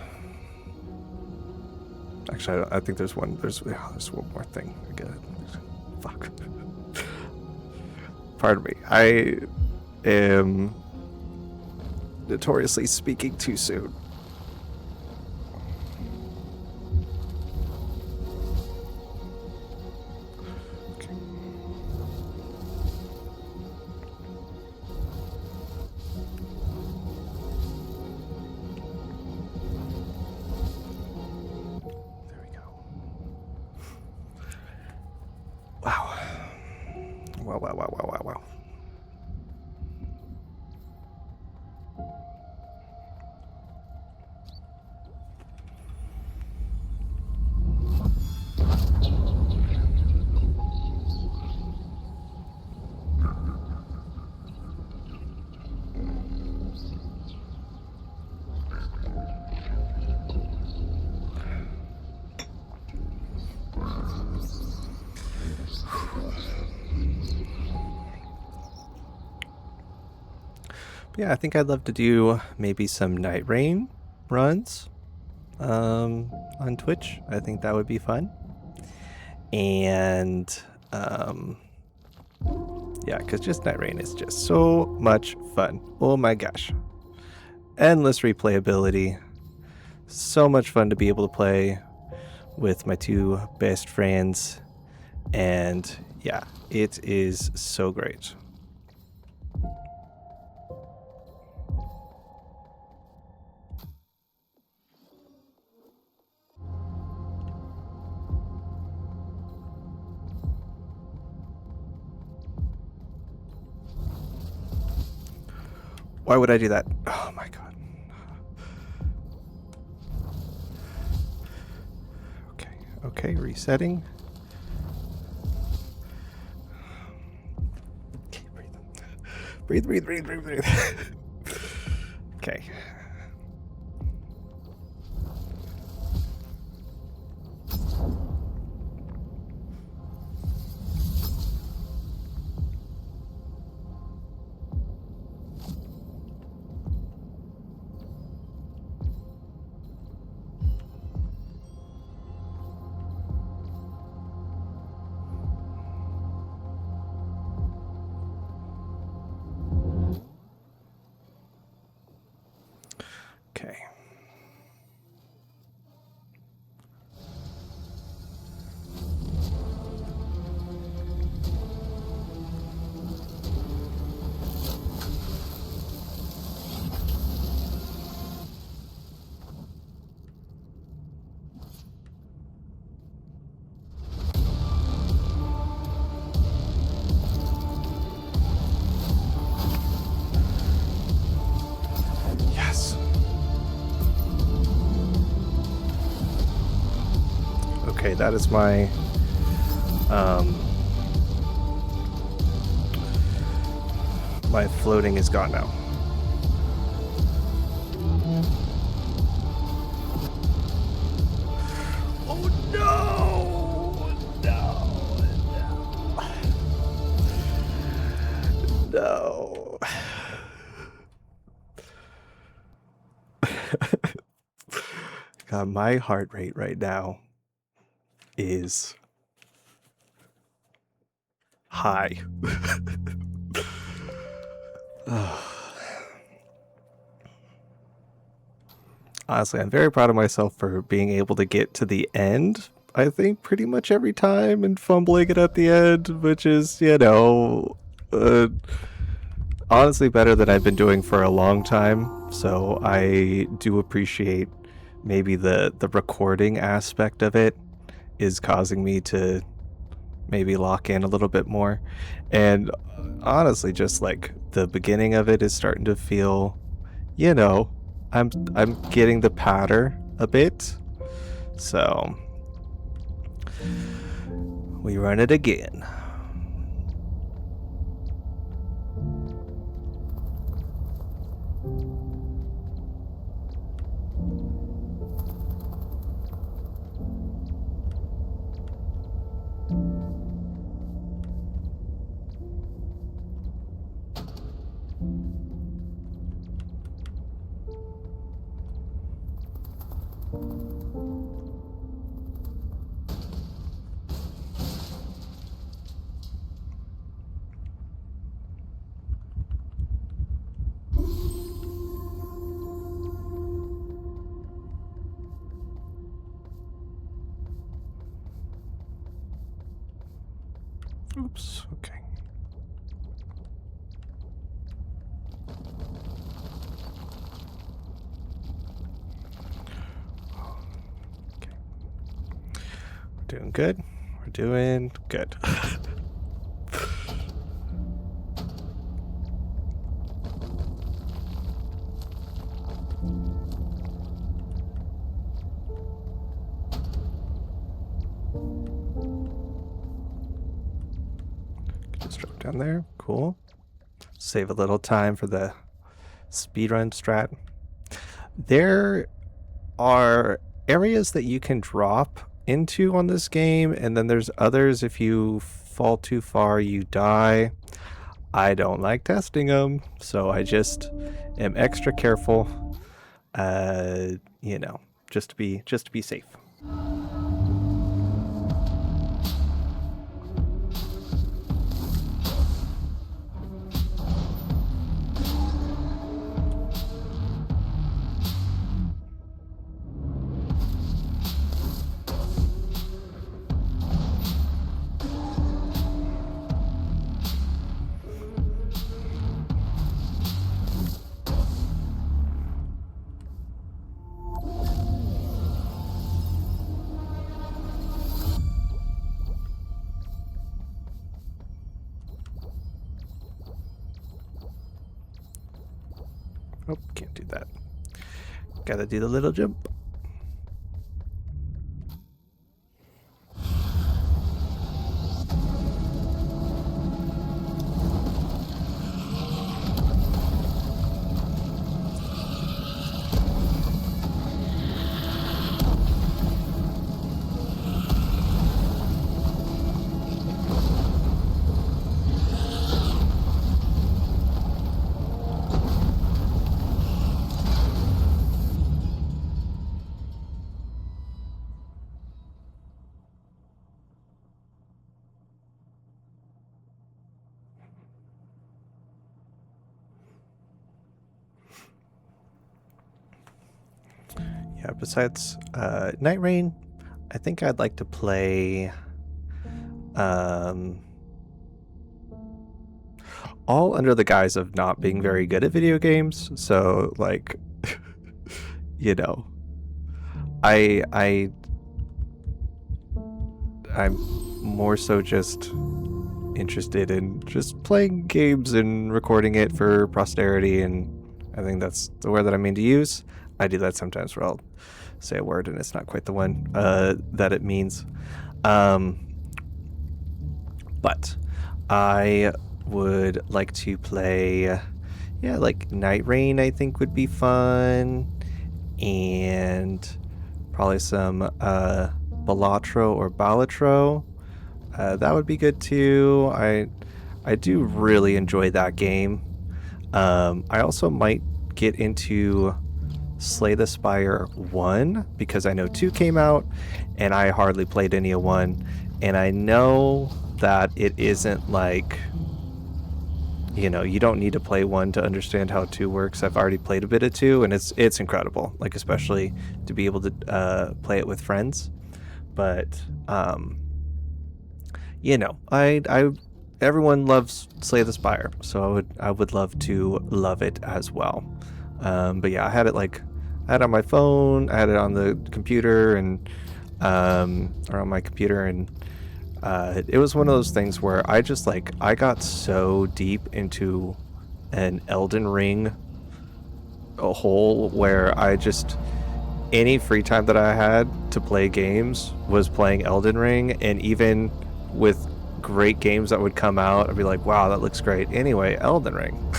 S1: Actually, I think there's one. There's one more thing. I got it. Fuck. Pardon me. I am notoriously speaking too soon. Okay. There we go. Wow. Wow. Yeah, I think I'd love to do maybe some night rain runs on Twitch. I think that would be fun. And yeah, because just night rain is just so much fun. Oh my gosh. Endless replayability. So much fun to be able to play with my two best friends. And yeah, it is so great. Why would I do that? Oh my god. Okay, resetting. Okay, breathe. Okay. Okay. Yes. Okay, that is my my floating is gone now. Oh no! No. God, my heart rate right now is high. Honestly, I'm very proud of myself for being able to get to the end, I think, pretty much every time and fumbling it at the end, which is, honestly better than I've been doing for a long time. So I do appreciate maybe the recording aspect of it is causing me to maybe lock in a little bit more. And honestly, just like the beginning of it is starting to feel, I'm getting the patter a bit. So we run it again. Oops, okay. Okay. We're doing good. We're doing good. Just drop down there. Cool. Save a little time for the speedrun strat. There are areas that you can drop into on this game, and then there's others if you fall too far you die. I don't like testing them, so I just am extra careful, you know, just to be safe. Oh, can't do that. Gotta do the little jump. Yeah, besides Night Rain, I think I'd like to play all under the guise of not being very good at video games. So like you know, I'm more so just interested in just playing games and recording it for posterity, and I think that's the word that I mean to use. I do that sometimes where I'll say a word and it's not quite the one that it means. But I would like to play, yeah, like Night Rain I think would be fun, and probably some Balatro or Balatro. That would be good too. I do really enjoy that game. I also might get into Slay the Spire 1 because I know 2 came out and I hardly played any of 1, and I know that it isn't like, you know, you don't need to play 1 to understand how 2 works. I've already played a bit of 2 and it's incredible, like especially to be able to play it with friends. But you know, I everyone loves Slay the Spire, so I would love to love it as well. But yeah, I had it on my phone, I had it on the computer, and or on my computer, and it was one of those things where I got so deep into an Elden Ring a hole where I just, any free time that I had to play games was playing Elden Ring, and even with great games that would come out, I'd be like, wow, that looks great. Anyway, Elden Ring.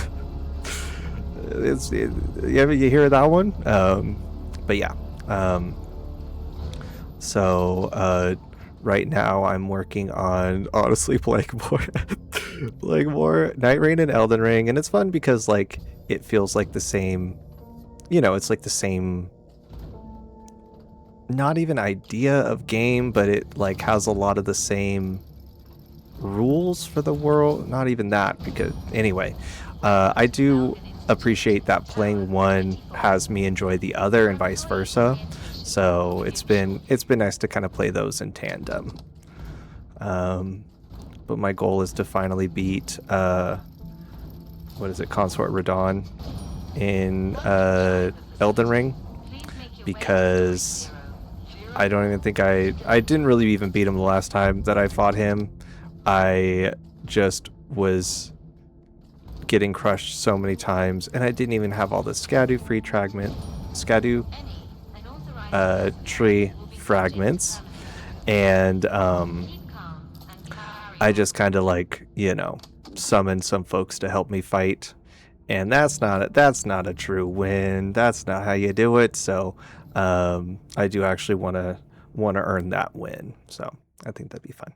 S1: You hear that one? But yeah. So right now I'm working on honestly playing more Night Rain and Elden Ring, and it's fun because like it feels like the same, you know, it's like the same, not even idea of game, but it like has a lot of the same rules for the world. Not even that, because anyway, I do appreciate that playing one has me enjoy the other and vice versa. So it's been nice to kind of play those in tandem. but my goal is to finally beat what is it, Consort Radon in Elden Ring, because I don't even think I didn't really even beat him the last time that I fought him. I just was getting crushed so many times, and I didn't even have all the Skadu tree fragments, and I just kind of like, summoned some folks to help me fight, and that's not a true win. That's not how you do it. So I do actually want to earn that win. So I think that'd be fun.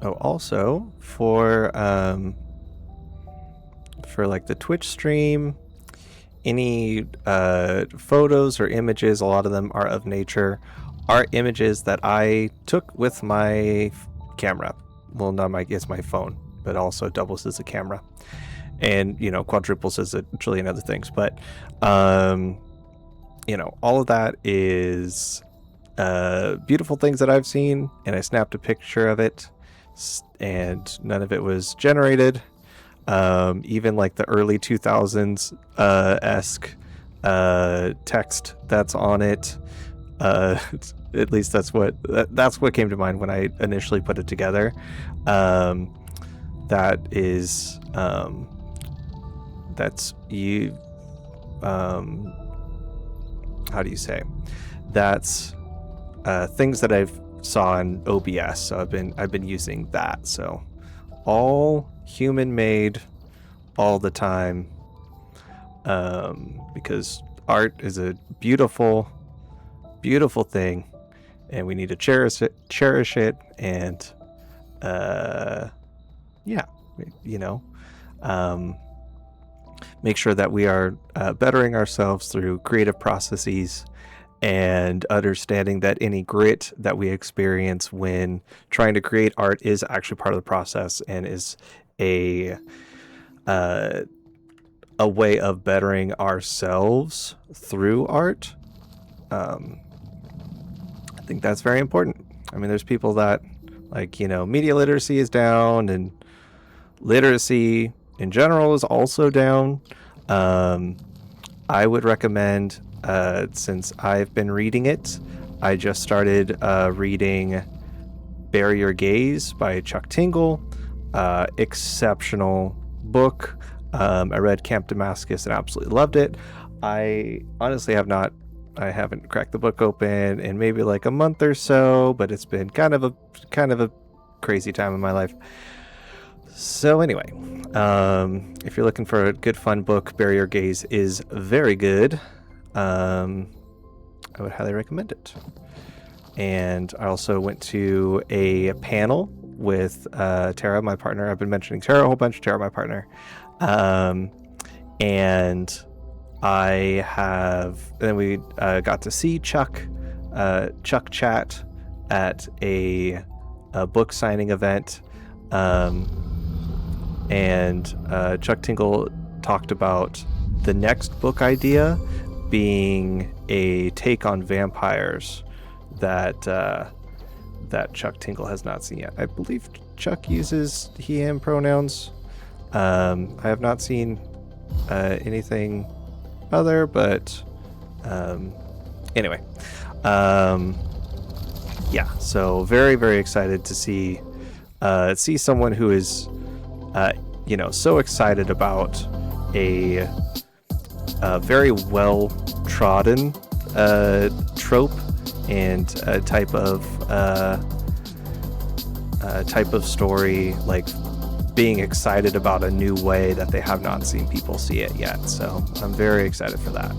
S1: Oh, also for like the Twitch stream, any photos or images, a lot of them are of nature, are images that I took with my camera. Well, not it's my phone, but also doubles as a camera, and quadruples as a trillion other things. But all of that is beautiful things that I've seen, and I snapped a picture of it, and none of it was generated. Even like the early 2000s esque text that's on it, at least that's what came to mind when I initially put it together. That is that's you how do you say, that's things that I've saw in OBS, so I've been using that. So all human made all the time, because art is a beautiful thing, and we need to cherish it, and make sure that we are bettering ourselves through creative processes, and understanding that any grit that we experience when trying to create art is actually part of the process, and is a way of bettering ourselves through art. I think that's very important. I mean, there's people that media literacy is down, and literacy in general is also down. I would recommend, since I've been reading it, I just started reading Bury Your Gaze by Chuck Tingle. Exceptional book. I read Camp Damascus and absolutely loved it. I honestly haven't cracked the book open in maybe like a month or so, but it's been kind of a crazy time in my life. So anyway, if you're looking for a good fun book, Bury Your Gaze is very good. I would highly recommend it. And I also went to a panel with Tara, my partner. I've been mentioning Tara a whole bunch. Tara, my partner. And then we got to see Chuck chat at a book signing event. And Chuck Tingle talked about the next book idea being a take on vampires that Chuck Tingle has not seen yet. I believe Chuck uses he, him pronouns. I have not seen anything other, but anyway. Yeah, so very, very excited to see someone who is so excited about a very well trodden trope and type of story, like being excited about a new way that they have not seen people see it yet. So I'm very excited for that.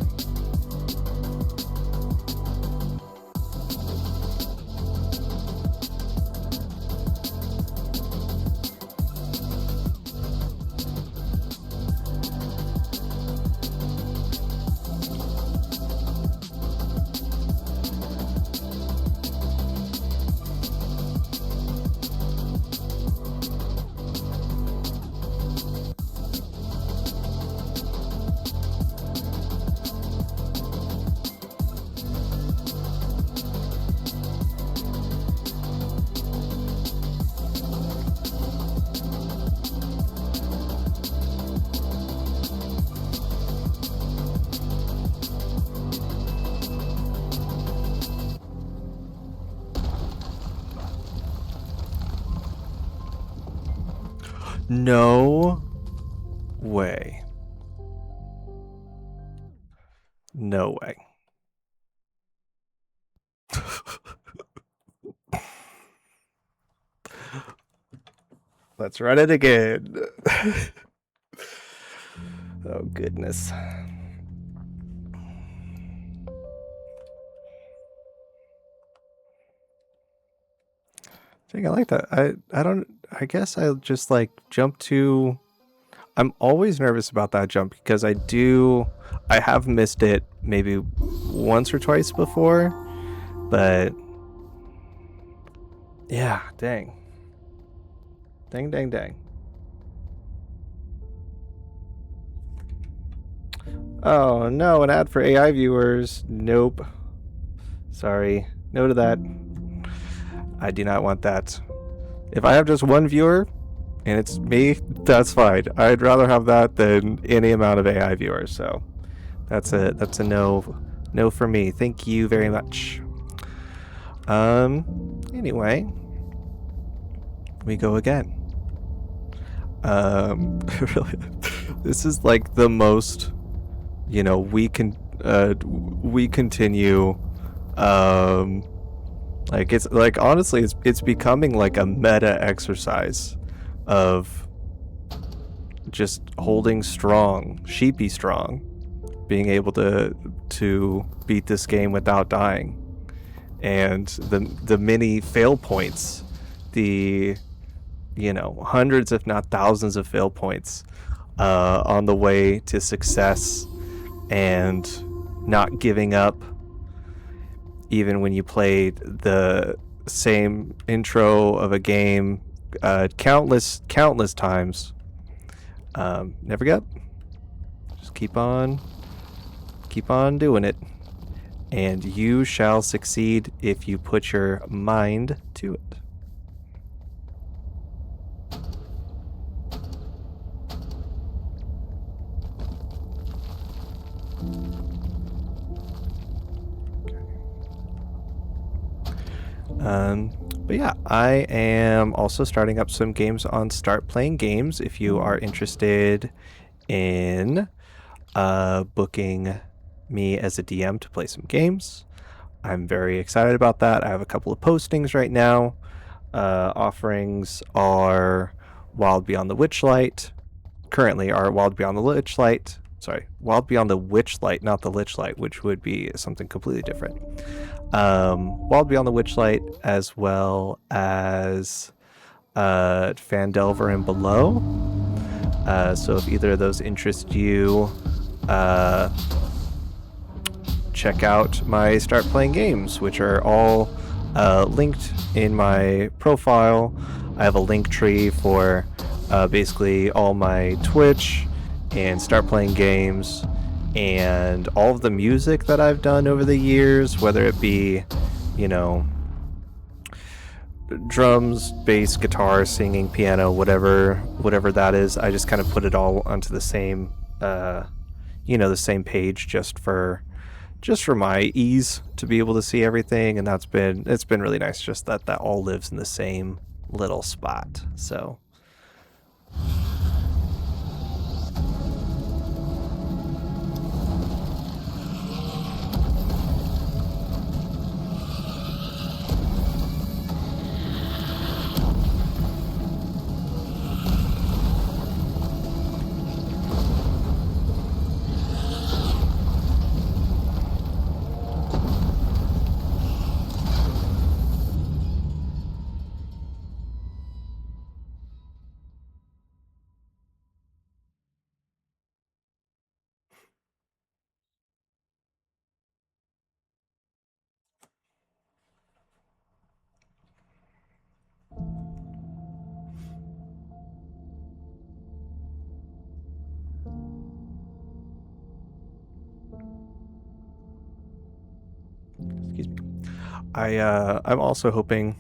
S1: No way. No way. Let's run it again. Oh, goodness. Dang, I like that. I guess I'll just like jump to. I'm always nervous about that jump because I have missed it maybe once or twice before, but yeah, dang. Dang, dang, dang. Oh no, an ad for AI viewers. Nope. Sorry. No to that. I do not want that. If I have just one viewer and it's me, that's fine. I'd rather have that than any amount of AI viewers. So that's a no for me. Thank you very much. Anyway, we go again. Really, this is like the most, we continue, like it's like honestly, it's becoming like a meta exercise of just holding strong, sheepy strong, being able to beat this game without dying, and the many fail points, the hundreds if not thousands of fail points on the way to success, and not giving up even when you played the same intro of a game countless times. Never give up. Just keep on doing it, and you shall succeed if you put your mind to it. But yeah, I am also starting up some games on Start Playing Games. If you are interested in booking me as a DM to play some games, I'm very excited about that. I have a couple of postings right now. Offerings are Wild Beyond the Witchlight. Currently are Wild Beyond the Witchlight. Sorry, Wild Beyond the Witchlight, not the Lichlight, which would be something completely different. Wild Beyond the Witchlight, as well as Fandelver and Below. So if either of those interest you, check out my Start Playing Games, which are all linked in my profile. I have a link tree for basically all my Twitch and Start Playing Games, and all of the music that I've done over the years, whether it be, drums, bass, guitar, singing, piano, whatever that is. I just kind of put it all onto the same, the same page just for my ease to be able to see everything, and it's been really nice just that all lives in the same little spot. So excuse me. I'm also hoping,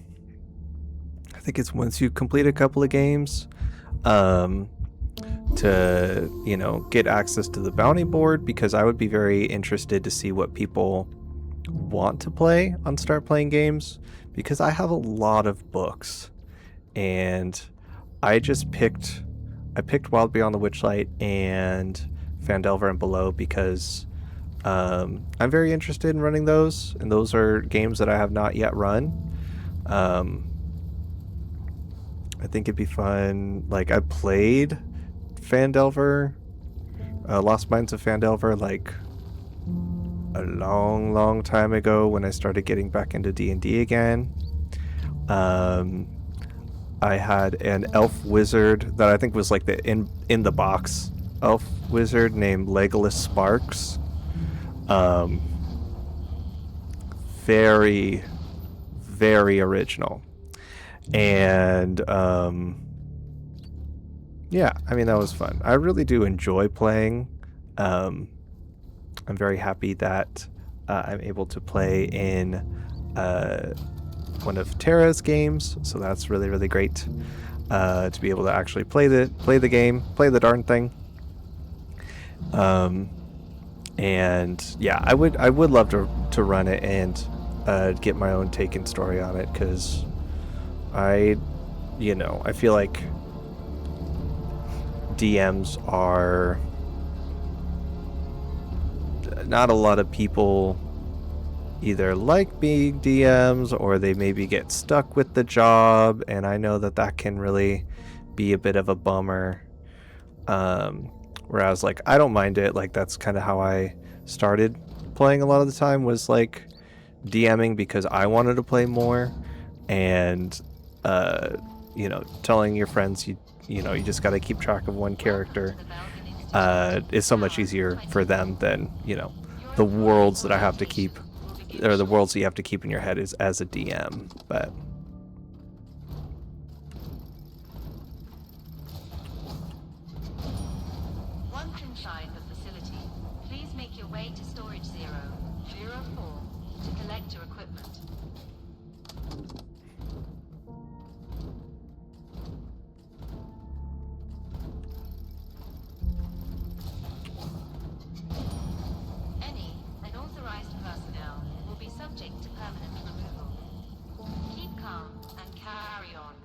S1: I think it's once you complete a couple of games, to get access to the bounty board, because I would be very interested to see what people want to play on Start Playing Games, because I have a lot of books, and I just picked I picked Wild Beyond the Witchlight and Phandelver and Below because I'm very interested in running those, and those are games that I have not yet run. Um, I think it'd be fun. Like I played Phandelver, Lost Mines of Phandelver, like a long, long time ago when I started getting back into D&D again. Um, I had an elf wizard that I think was like the in the box elf wizard named Legolas Sparks. Um, very, very original. And yeah, I mean that was fun. I really do enjoy playing. Um, I'm very happy that I'm able to play in one of Terra's games, so that's really really great to be able to actually play the game, play the darn thing. Um, and yeah, I would love to run it and get my own take and story on it because I, I feel like DMs are not a lot of people either like being DMs or they maybe get stuck with the job, and I know that that can really be a bit of a bummer. Whereas like I don't mind it. Like that's kind of how I started playing a lot of the time was like DMing because I wanted to play more, and uh, telling your friends you just got to keep track of one character is so much easier for them than the worlds that I have to keep, or the worlds that you have to keep in your head is as a DM. But
S2: Once inside the facility, please make your way to Storage 004 to collect your equipment. Any unauthorized personnel will be subject to permanent removal. Keep calm and carry on.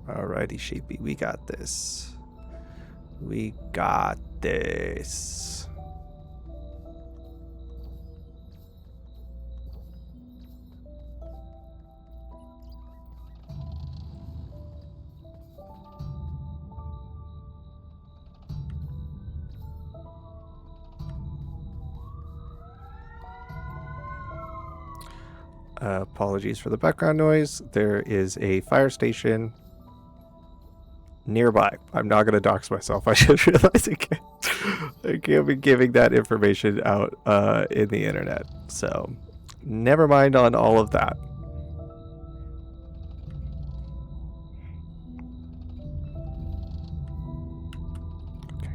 S1: alrighty, Sheepy, we got this. We got this. Apologies for the background noise. There is a fire station nearby. I'm not going to dox myself. I just realized again. I can't be giving that information out in the internet. So, never mind on all of that. Okay.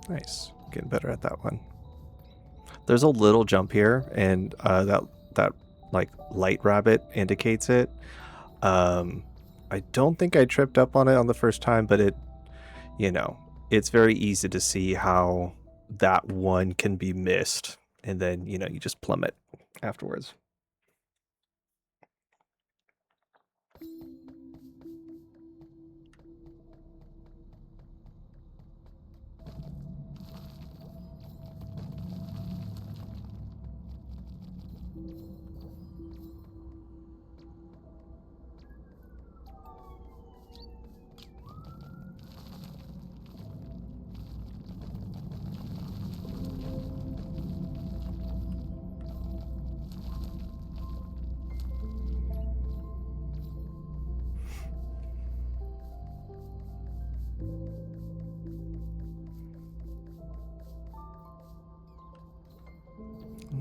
S1: Nice. Getting better at that one. There's a little jump here, and that like light rabbit indicates it. I don't think I tripped up on it on the first time, but it's very easy to see how that one can be missed, and then you just plummet afterwards.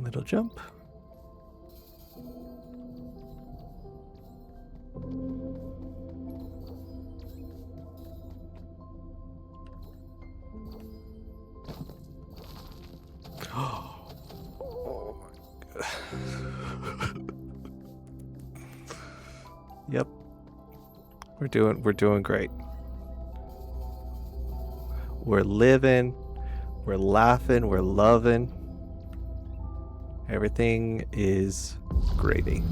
S1: Little jump. Oh my god. Yep. We're doing great. We're living, we're laughing, we're loving. Everything is gravy.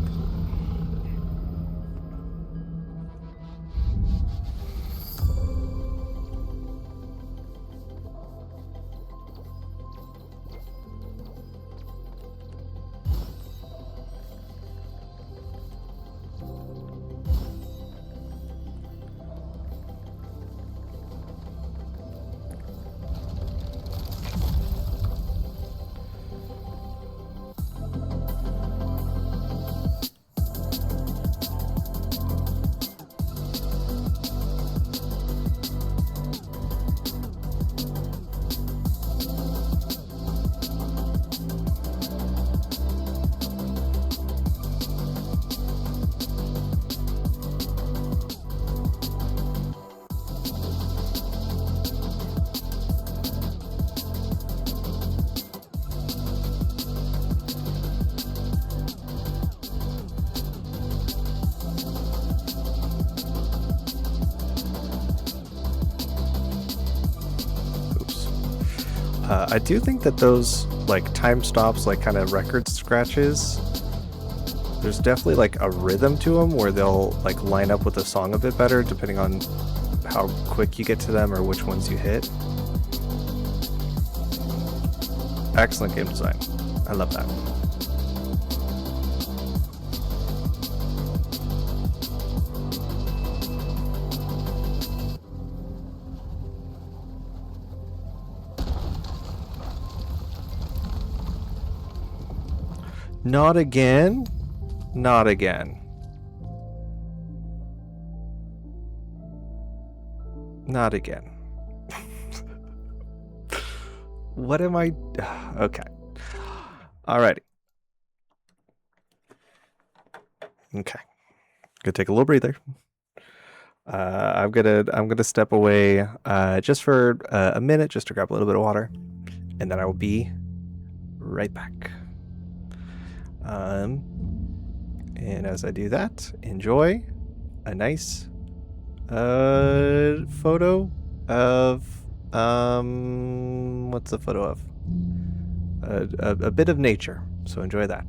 S1: Oops. I do think that those like time stops, like kind of record scratches, there's definitely like a rhythm to them where they'll like line up with the song a bit better depending on how quick you get to them or which ones you hit. Excellent game design. I love that. Not again. Not again. Not again. What am I? Okay. Alrighty. Okay. Gonna take a little breather. I'm gonna step away just for a minute, just to grab a little bit of water, and then I will be right back. And as I do that, enjoy a nice photo of what's the photo of? A bit of nature. So enjoy that.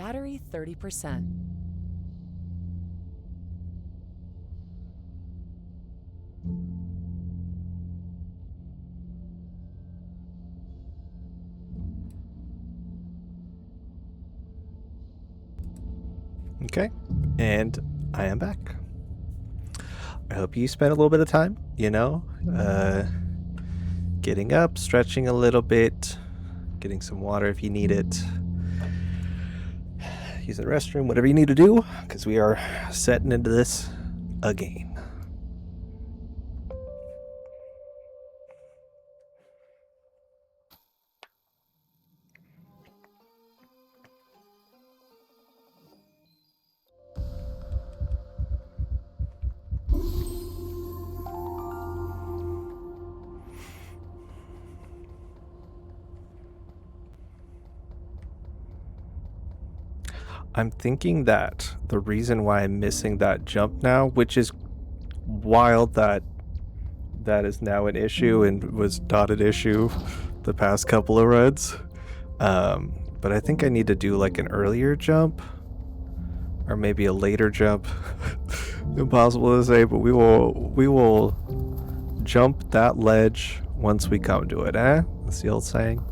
S3: Battery 30%.
S1: Okay, and I am back. I hope you spent a little bit of time, getting up, stretching a little bit, getting some water if you need it, using the restroom, whatever you need to do, because we are setting into this again. I'm thinking that the reason why I'm missing that jump now, which is wild that is now an issue and was not an issue the past couple of runs. But I think I need to do like an earlier jump or maybe a later jump. Impossible to say, but we will jump that ledge once we come to it, eh? That's the old saying.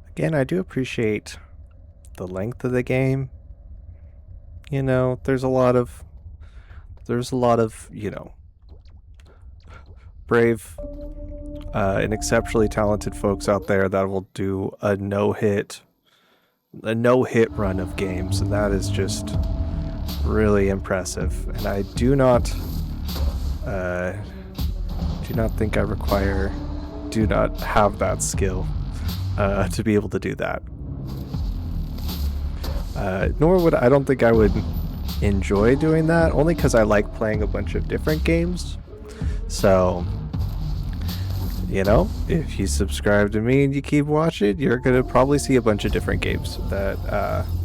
S1: Again, I do appreciate the length of the game. There's a lot of brave and exceptionally talented folks out there that will do a no-hit run of games, and that is just really impressive. And I do not think I do not have that skill to be able to do that. I don't think I would enjoy doing that, only because I like playing a bunch of different games. So, if you subscribe to me and you keep watching, you're gonna probably see a bunch of different games that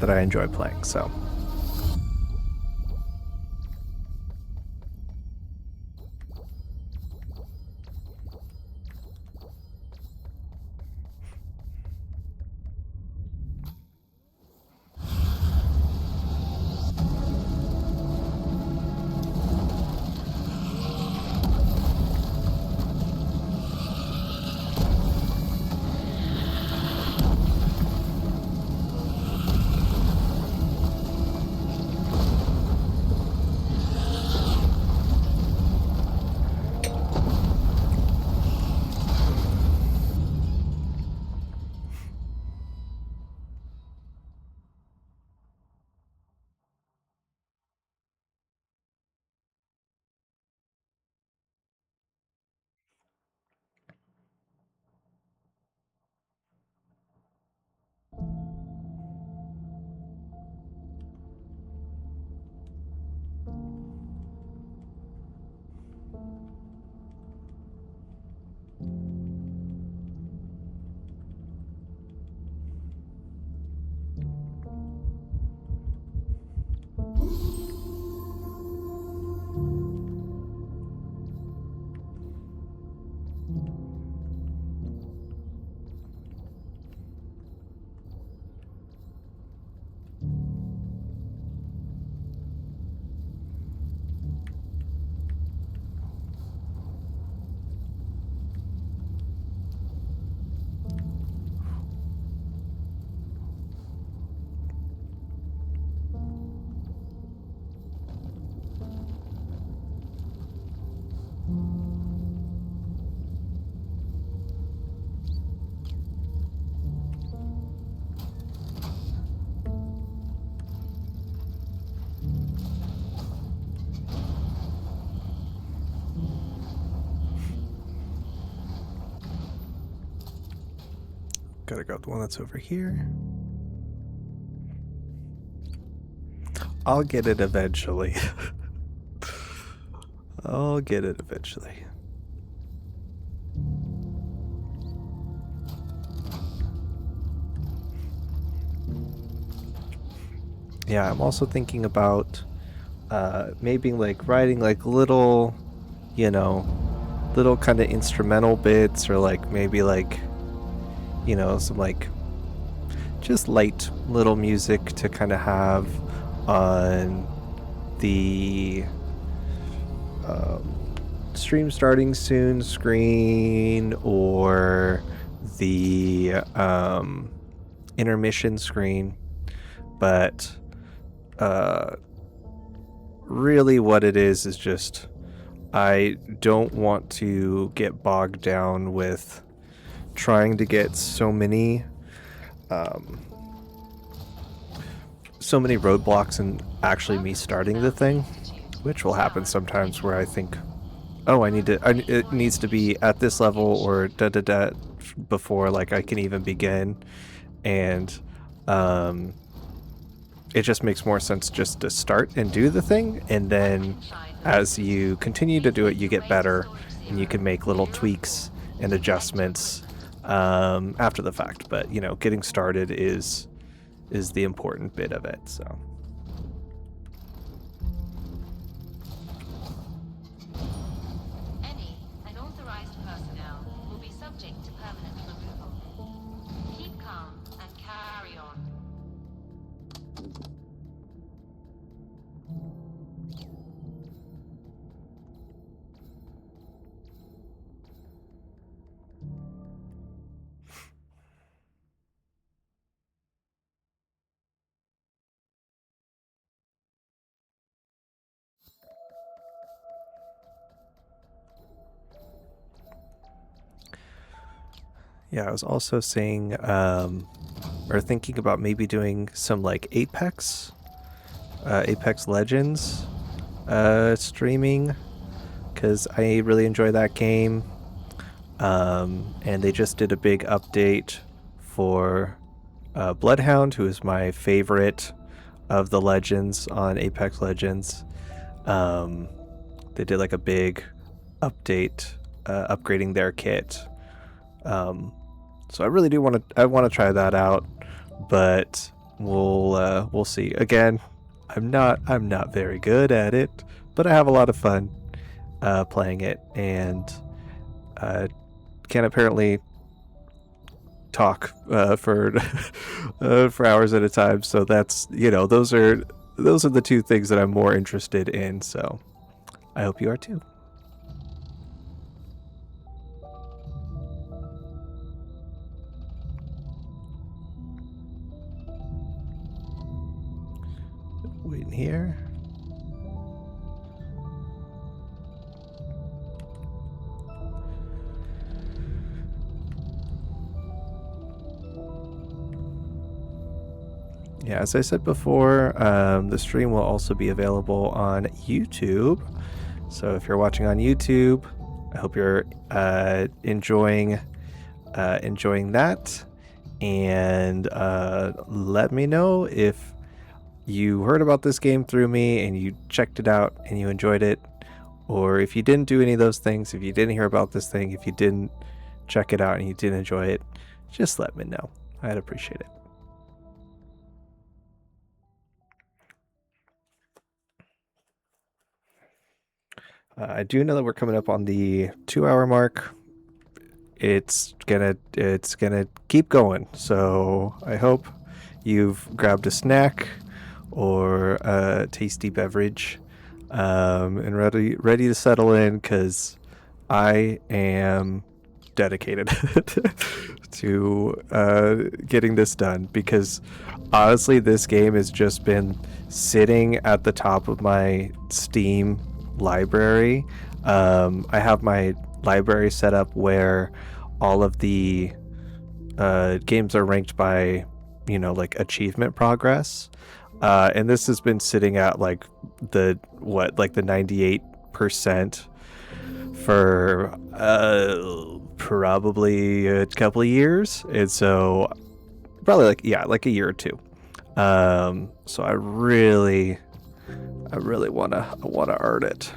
S1: I enjoy playing. So. Gotta grab the one that's over here. I'll get it eventually. I'll get it eventually. Yeah, I'm also thinking about maybe like writing like little, little kind of instrumental bits, or like maybe like, some like just light little music to kind of have on the stream starting soon screen, or the intermission screen. But really what it is just I don't want to get bogged down with trying to get so many roadblocks and actually me starting the thing, which will happen sometimes where I think, oh, it needs to be at this level or da da da before like I can even begin, and it just makes more sense just to start and do the thing, and then as you continue to do it, you get better, and you can make little tweaks and adjustments after the fact. But getting started is the important bit of it. So.
S2: Any unauthorized personnel will be subject to permanent removal. Keep calm and carry on.
S1: Yeah, I was also saying, or thinking about maybe doing some like Apex Legends streaming, because I really enjoy that game. And they just did a big update for Bloodhound, who is my favorite of the Legends on Apex Legends. They did like a big update, upgrading their kit. So I really do want to try that out, but we'll see. Again, I'm not very good at it, but I have a lot of fun playing it, and can apparently talk for for hours at a time. So that's those are the two things that I'm more interested in. So I hope you are too. Waiting here. Yeah, as I said before, the stream will also be available on YouTube. So if you're watching on YouTube, I hope you're enjoying that, and let me know if you heard about this game through me and you checked it out and you enjoyed it, or if you didn't do any of those things, if you didn't hear about this thing, if you didn't check it out and you didn't enjoy it, just let me know. I'd appreciate it. I do know that we're coming up on the 2-hour mark. It's gonna keep going, so I hope you've grabbed a snack or a tasty beverage, and ready to settle in, because I am dedicated to getting this done, because honestly this game has just been sitting at the top of my Steam library. I have my library set up where all of the games are ranked by like achievement progress, and this has been sitting at like the 98% for probably a couple of years, and so probably like a year or two. So I really wanna earn it.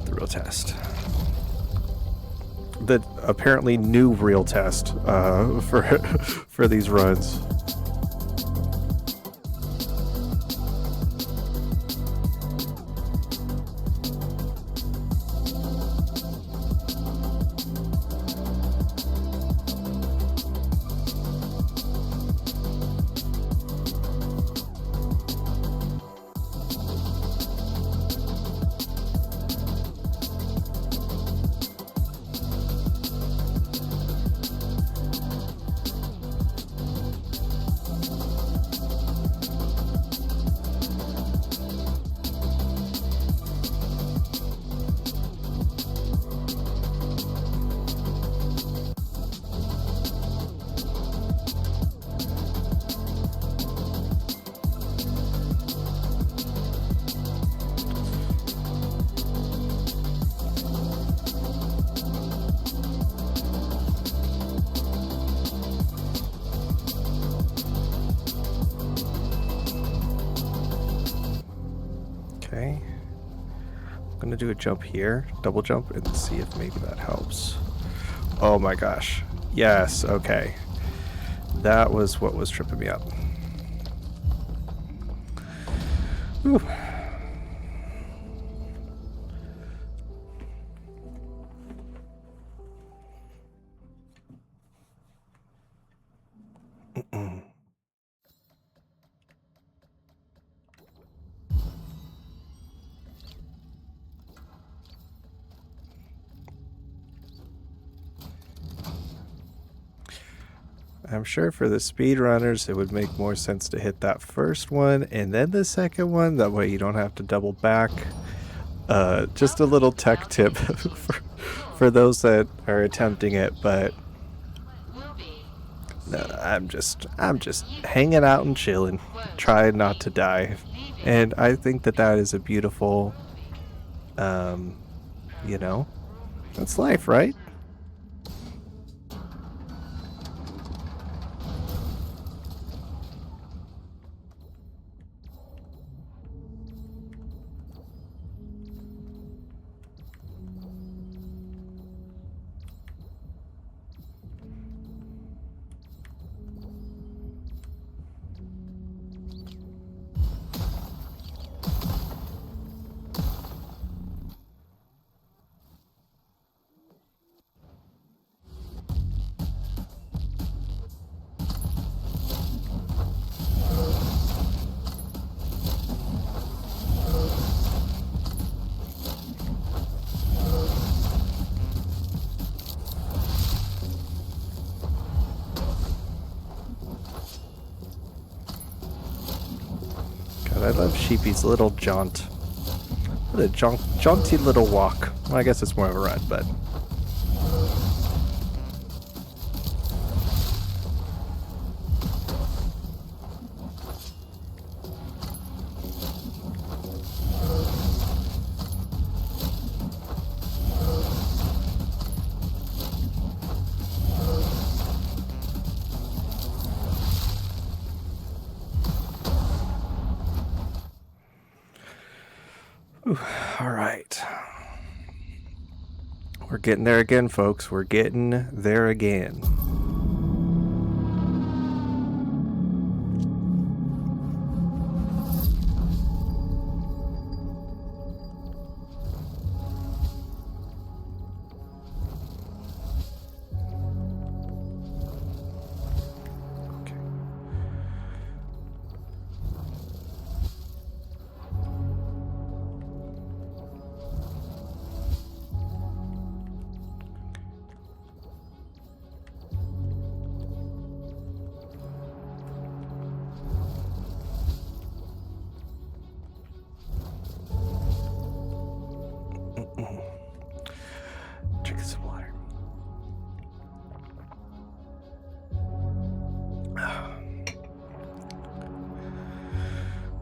S1: The real test. The apparently new real test for for these runs. Okay. I'm gonna do a jump here, double jump, and see if maybe that helps. Oh my gosh. Yes, okay. That was what was tripping me up. Whew. I'm sure for the speedrunners, it would make more sense to hit that first one and then the second one. That way you don't have to double back. Just a little tech tip for those that are attempting it, but no, I'm just hanging out and chilling, trying not to die. And I think that is a beautiful, you know, that's life, right? God, I love Sheepy's little jaunt. What a jaunty little walk. Well, I guess it's more of a run, but... Ooh, all right. We're getting there again, folks. We're getting there again.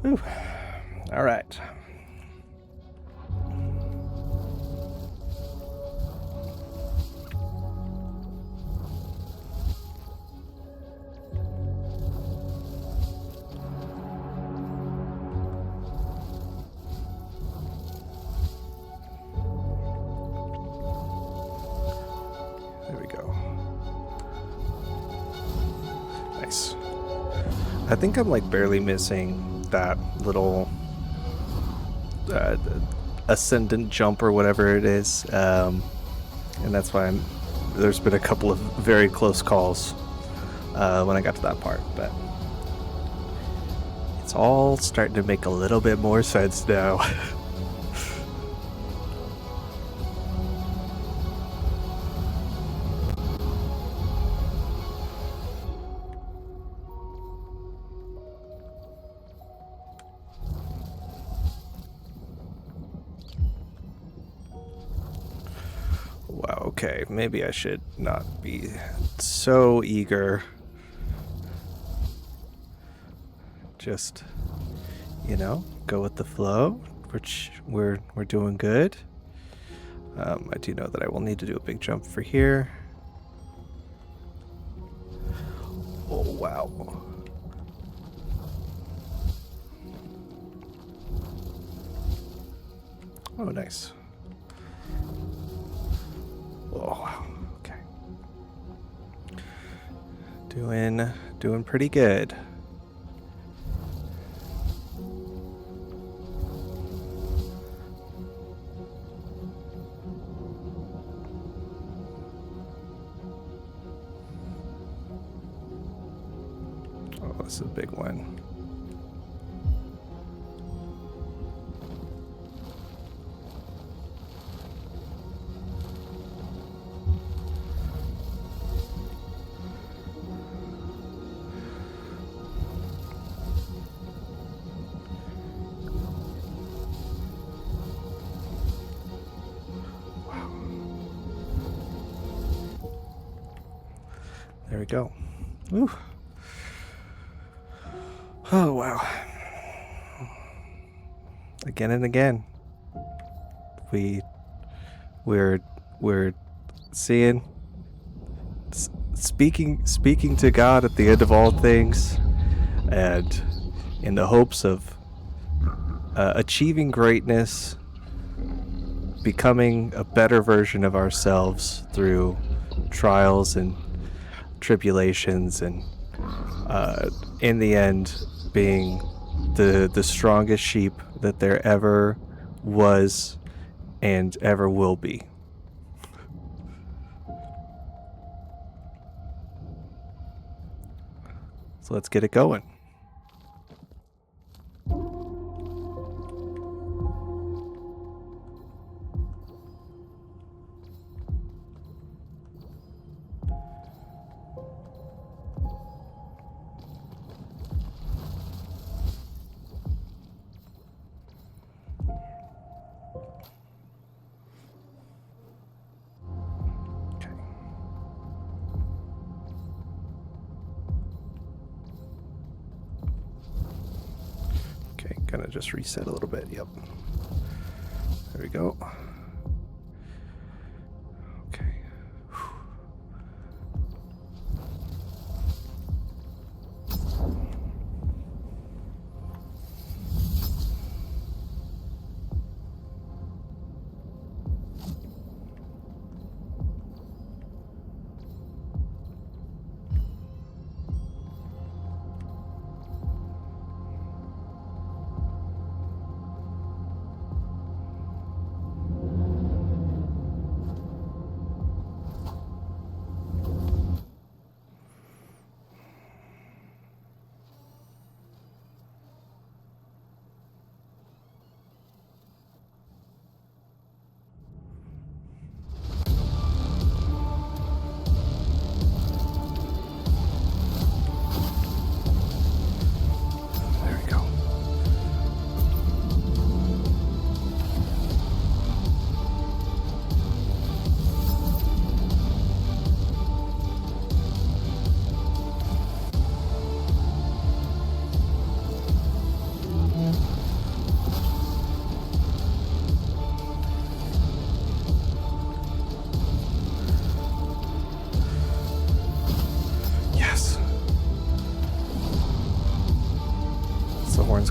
S1: Whew. All right. There we go. Nice. I think I'm like barely missing that little ascendant jump or whatever it is, and that's why there's been a couple of very close calls when I got to that part, but it's all starting to make a little bit more sense now. Wow, okay, maybe I should not be so eager. Just, go with the flow, which we're doing good. I do know that I will need to do a big jump for here. Oh, wow. Oh, nice. Oh, wow. Okay. Doing pretty good. Oh, this is a big one. There we go. Ooh. Oh, wow. Again and again. We're seeing speaking to God at the end of all things, and in the hopes of achieving greatness, becoming a better version of ourselves through trials and tribulations, and in the end being the strongest sheep that there ever was and ever will be. So let's get it going. Okay, gonna just reset a little bit. Yep. There we go. Okay.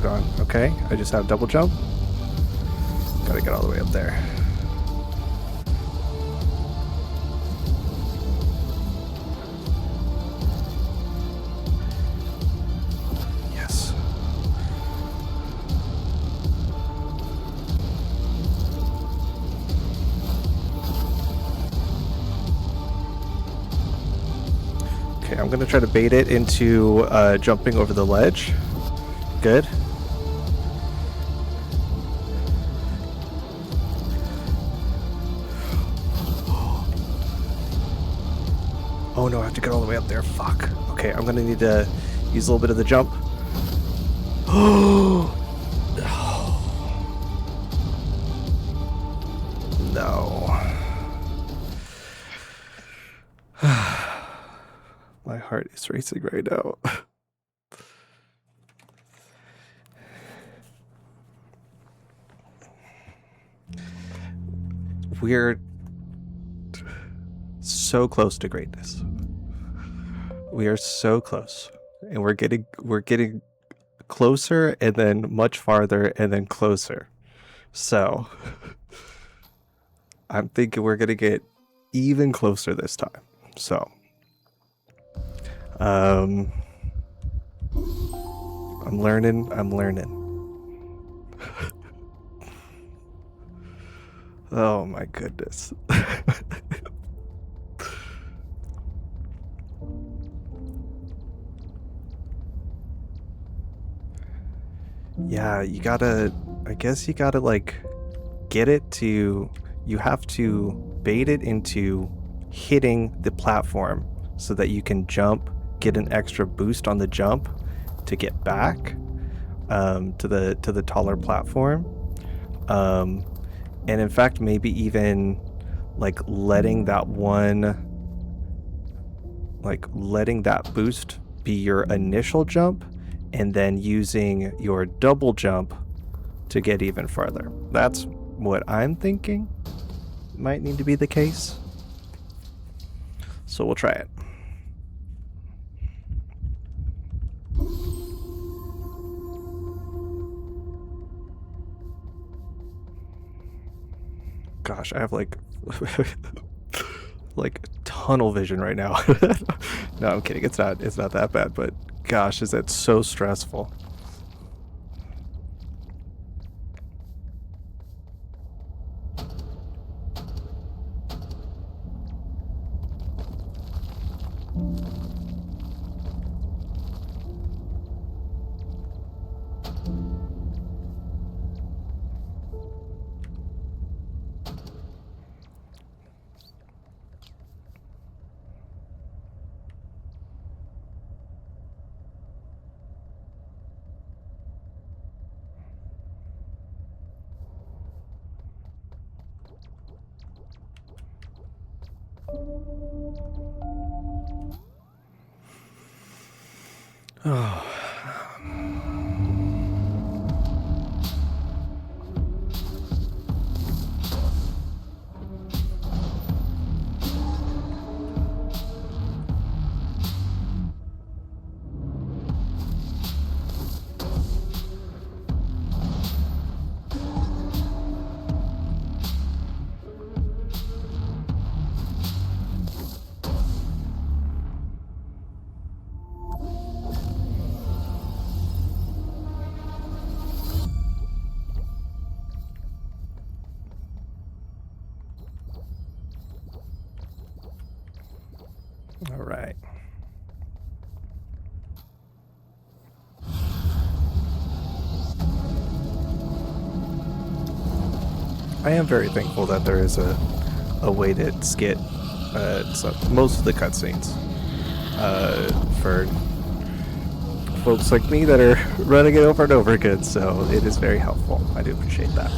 S1: gone. Okay, I just have double jump. Gotta get all the way up there. Yes. Okay, I'm gonna try to bait it into jumping over the ledge. Good. Oh no, I have to get all the way up there. Fuck. Okay, I'm gonna need to use a little bit of the jump. Oh no. My heart is racing right now. We're so close to greatness. We are so close. And we're getting closer and then much farther and then closer. So I'm thinking we're gonna get even closer this time. So I'm learning. Oh my goodness. Yeah, I guess you gotta like get it to, you have to bait it into hitting the platform so that you can jump, get an extra boost on the jump to get back to the taller platform. Um, and in fact, maybe even like letting that boost be your initial jump and then using your double jump to get even farther. That's what I'm thinking might need to be the case. So we'll try it. Gosh, I have like like tunnel vision right now. No, I'm kidding. It's not that bad, but gosh, is that so stressful. Oh. All right. I am very thankful that there is a way to skip most of the cutscenes for folks like me that are running it over and over again. So it is very helpful. I do appreciate that.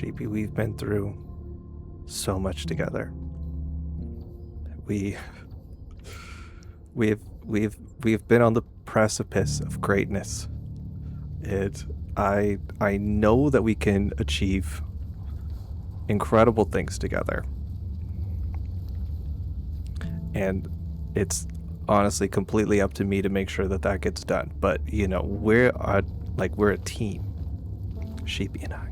S1: Sheepy, we've been through so much together. We we've been on the precipice of greatness. I know that we can achieve incredible things together. And it's honestly completely up to me to make sure that that gets done. But, you know, we're a team. Sheepy and I.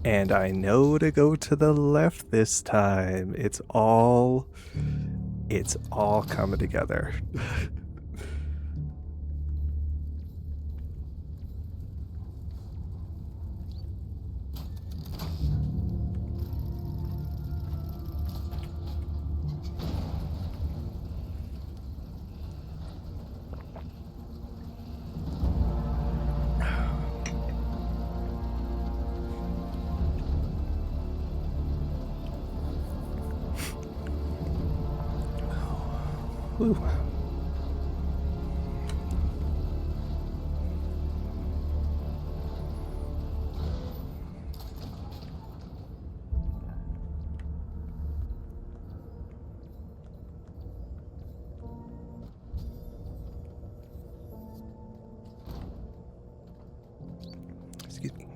S1: And I know to go to the left this time. It's all coming together. Whew. Excuse me.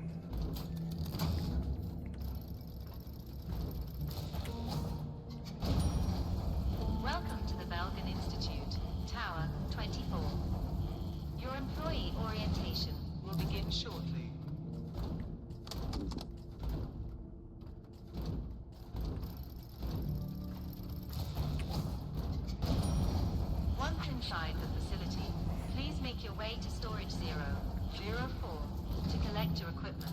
S2: Welcome to the Belgian Institute, Tower 24. Your employee orientation will begin shortly. Once inside the facility, please make your way to Storage 004 to collect your equipment.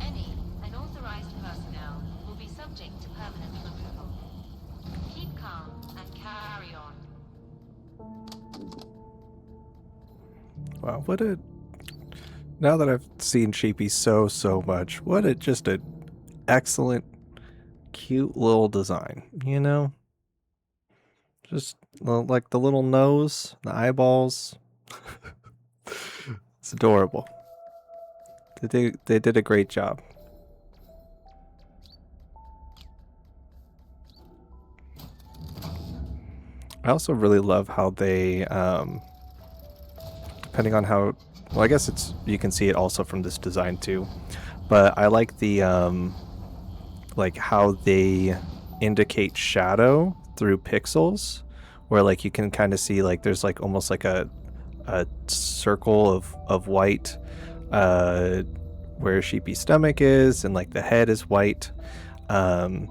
S2: Any unauthorized personnel will be subject to permanent removal. Keep calm and carry on.
S1: Wow, what a... Now that I've seen Sheepy so much, what a just a excellent, cute little design, you know? Just like the little nose, the eyeballs. It's adorable. They did a great job. I also really love how they, depending on how, well, I guess you can see it also from this design too, but I like the, like how they indicate shadow through pixels, where like you can kind of see like there's like almost like a circle of white, where Sheepy's stomach is, and like the head is white, and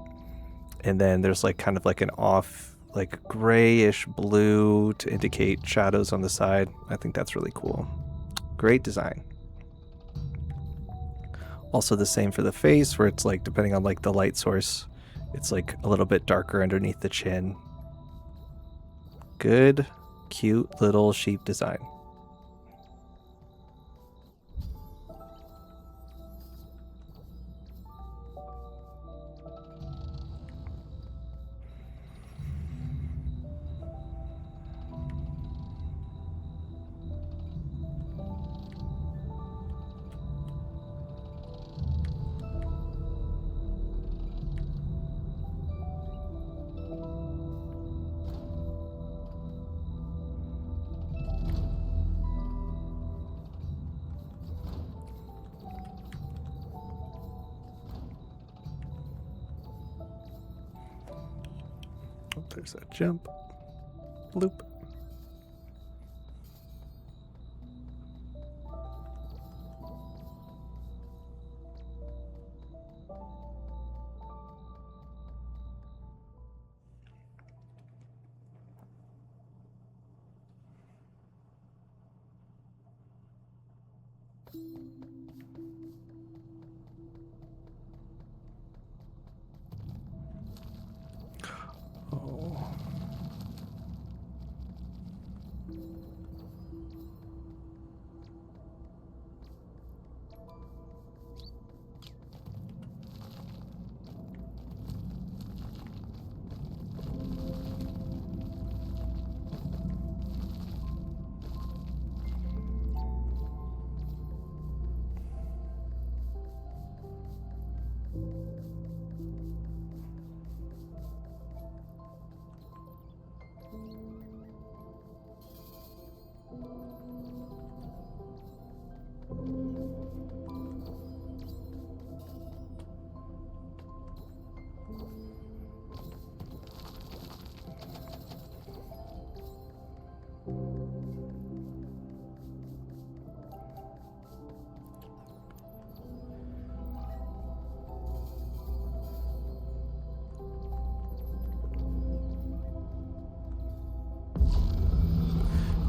S1: then there's like kind of like an off like grayish blue to indicate shadows on the side. I think that's really cool. Great design. Also the same for the face, where it's like depending on like the light source, it's like a little bit darker underneath the chin. Good, cute little sheep design. Oh, there's a jump. Bloop.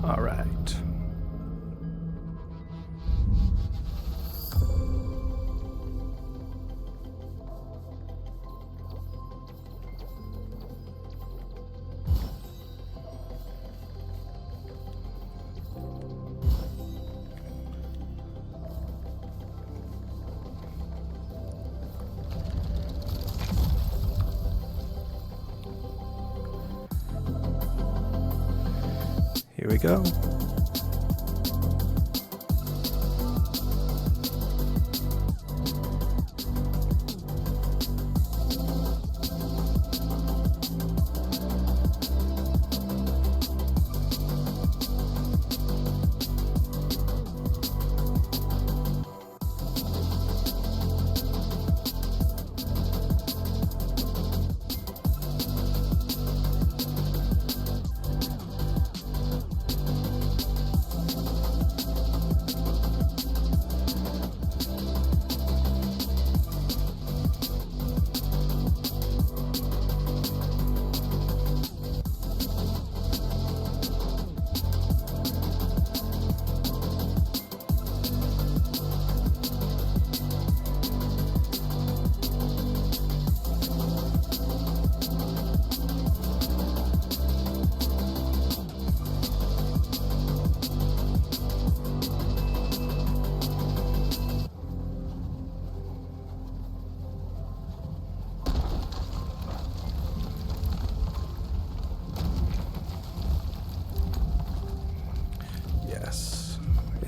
S1: All right. Here we go.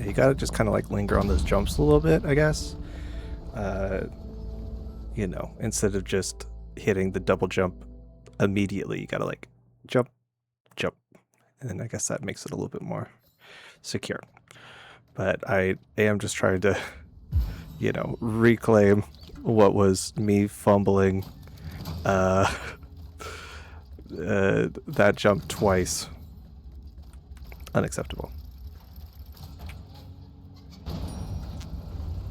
S1: You gotta just kind of like linger on those jumps a little bit, I guess. You know, instead of just hitting the double jump immediately, you gotta like jump, jump, and then I guess that makes it a little bit more secure. But I am just trying to, you know, reclaim what was me fumbling that jump twice. Unacceptable.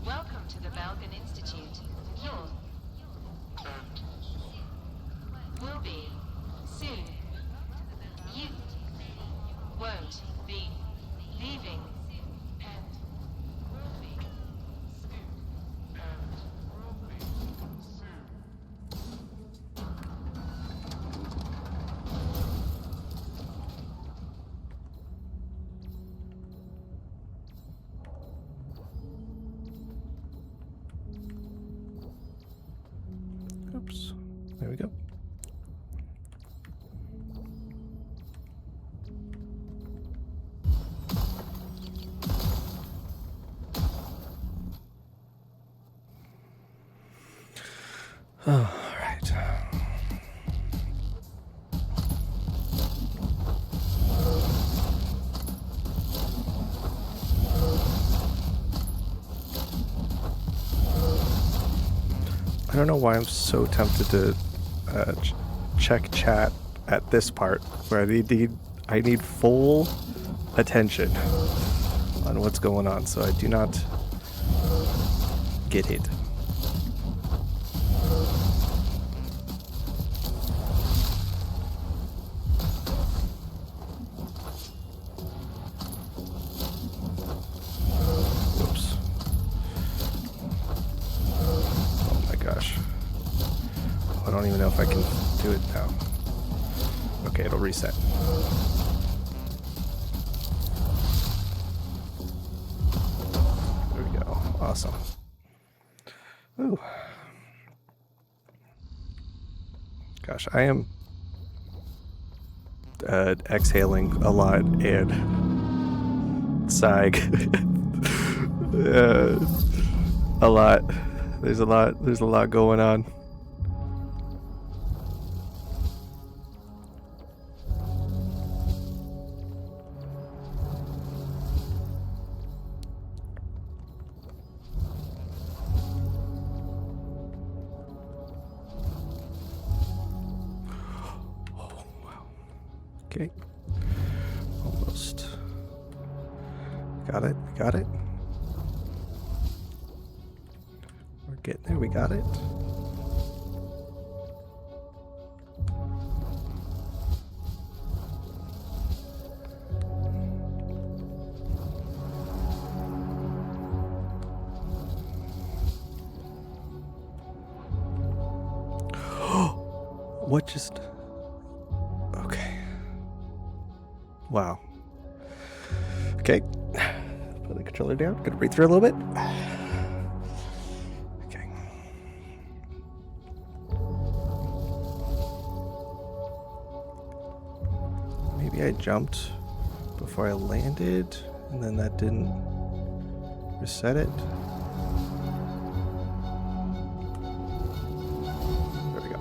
S2: Welcome to the Balkan Institute. Your will be soon. You won't be leaving. And will be soon. And will be soon.
S1: Oops. There we go. All right. I don't know why I'm so tempted to check chat at this part where I need full attention on what's going on, so I do not get hit. Whoops. Oh my gosh. I don't even know if I can do it now. Okay, it'll reset. There we go. Awesome. Ooh. Gosh, I am exhaling a lot and sighing a lot. There's a lot going on. Okay. Almost. Got it. Got it. We're getting there. We got it. What just... Okay. Wow. Okay. Put the controller down. Gonna breathe through a little bit. Okay. Maybe I jumped before I landed, and then that didn't reset it. There we go.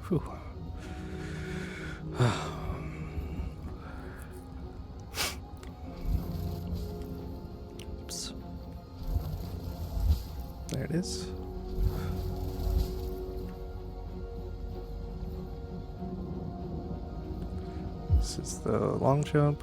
S1: Whew. Oops. There it is. This is the long jump.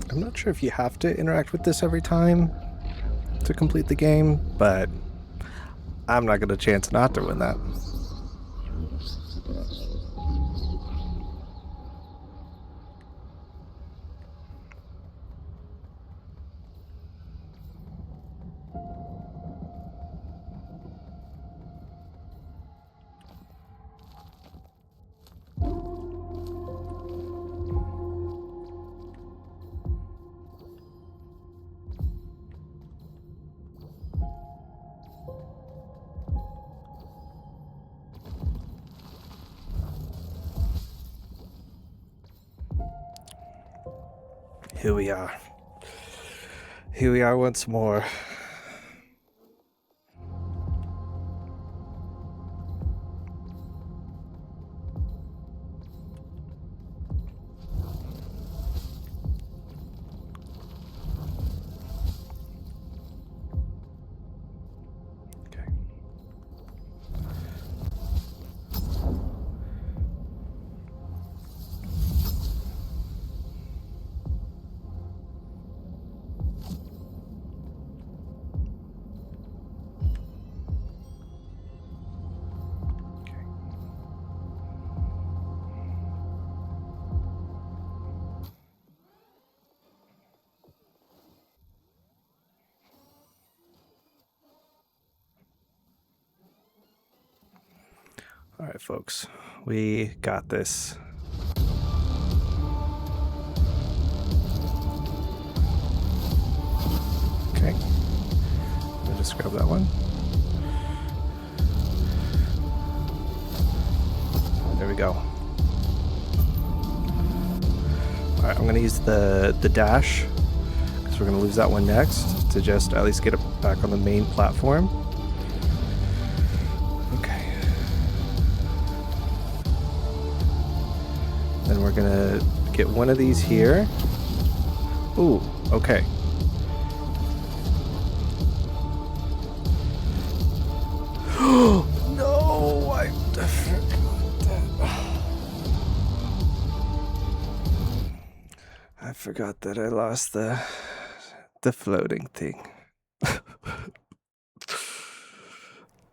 S1: I'm not sure if you have to interact with this every time to complete the game, but I'm not going to chance not to win that. Here we are. Here we are once more. All right, folks, we got this. Okay, I'll just grab that one. There we go. All right, I'm gonna use the dash because we're gonna lose that one next to just at least get it back on the main platform. Then we're gonna Get one of these here. Ooh, okay. No, I forgot that I lost the floating thing.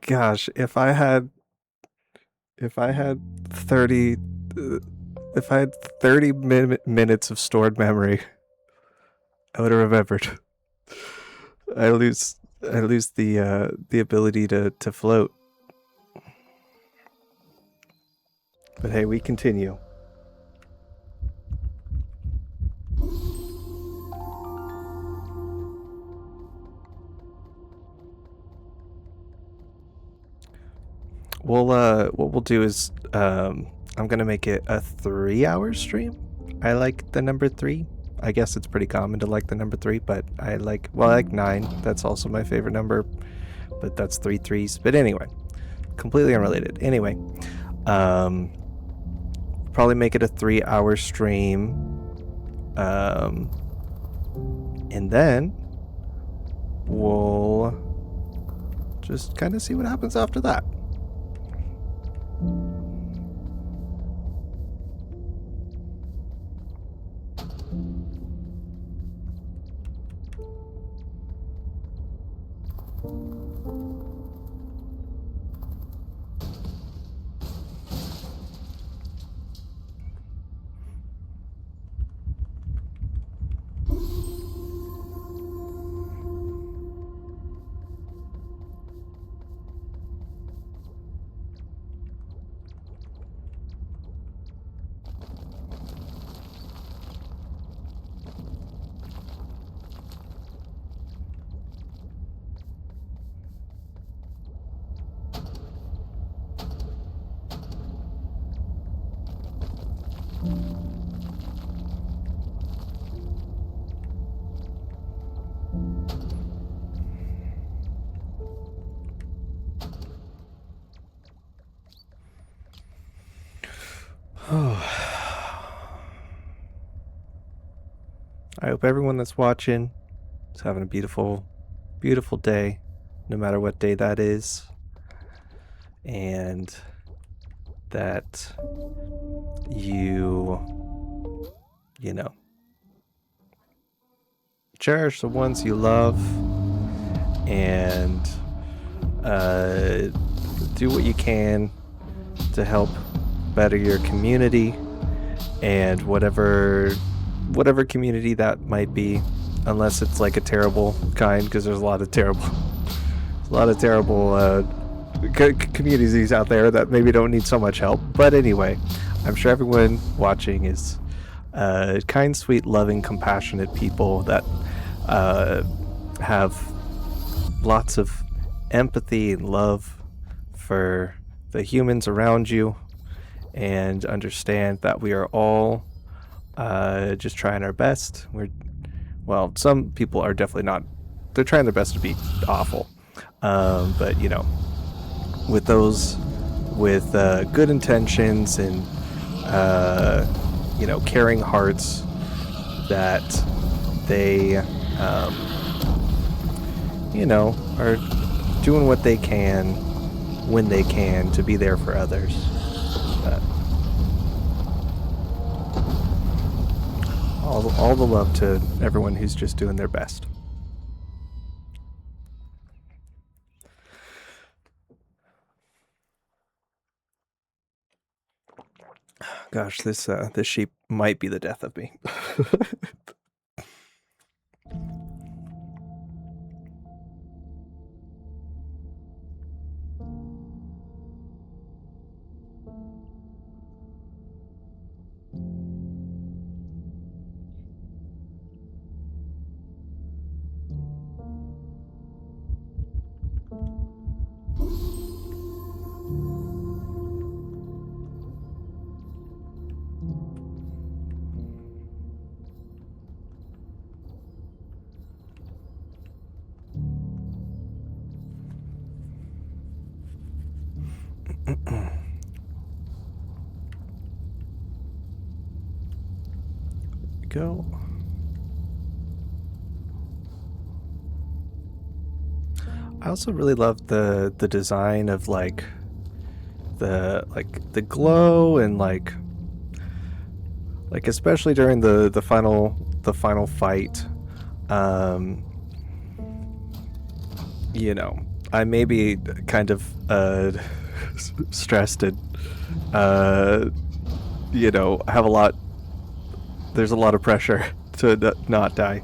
S1: Gosh, if I had 30 if I had 30 minutes of stored memory, I would have remembered. I lose the ability to float. But hey, we continue. What we'll do is I'm gonna make it a 3-hour stream. I like the number 3. I guess it's pretty common to like the number 3, but I like 9. That's also my favorite number, but that's 3 threes. But anyway, completely unrelated. Anyway, probably make it a 3-hour stream, and then we'll just kind of see what happens after that. I hope everyone that's watching is having a beautiful, beautiful day, no matter what day that is. And that you know, cherish the ones you love and do what you can to help better your community and whatever community that might be, unless it's like a terrible kind, because there's a lot of terrible communities out there that maybe don't need so much help. But anyway, I'm sure everyone watching is kind, sweet, loving, compassionate people that have lots of empathy and love for the humans around you, and understand that we are all just trying our best. Some people are definitely not. They're trying their best to be awful, but with those with good intentions and caring hearts, that they are doing what they can when they can to be there for others. All the love to everyone who's just doing their best. Gosh, this sheep might be the death of me. go. I also really love the design of like the glow and like especially during the final fight. Um, you know, I may be kind of stressed and have a lot. There's a lot of pressure to not die.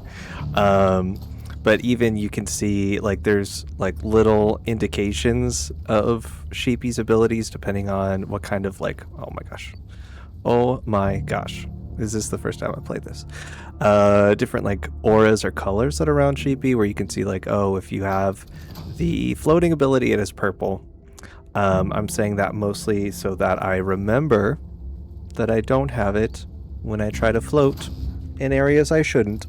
S1: Um, but even you can see like there's like little indications of Sheepy's abilities depending on what kind of like oh my gosh, is this the first time I played this? Different like auras or colors that are around Sheepy where you can see like, oh, if you have the floating ability, it is purple. I'm saying that mostly so that I remember that I don't have it when I try to float in areas I shouldn't.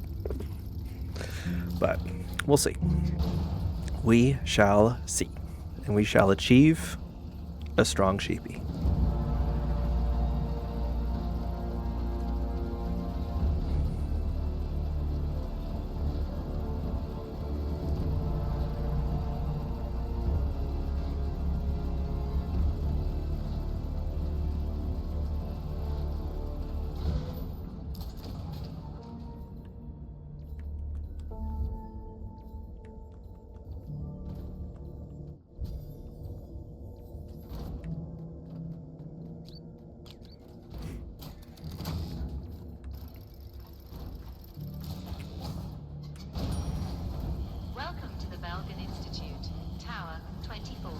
S1: But we'll see. We shall see. And we shall achieve a strong Sheepy.
S2: Welcome to the Belgian Institute, Tower 24.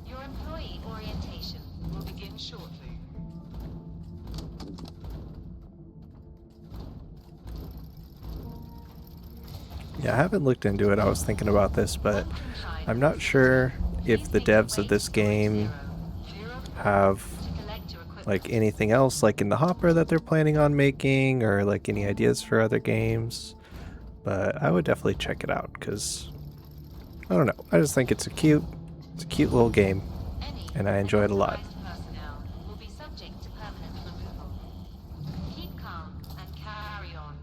S2: Your employee orientation will begin shortly.
S1: Yeah, I haven't looked into it. I was thinking about this, but I'm not sure if the devs of this game have like anything else like in the hopper that they're planning on making or like any ideas for other games. But I would definitely check it out because I don't know. I just think it's a cute little game and I enjoy it a lot.
S2: Personnel will be subject to permanent removal. Keep calm and carry on.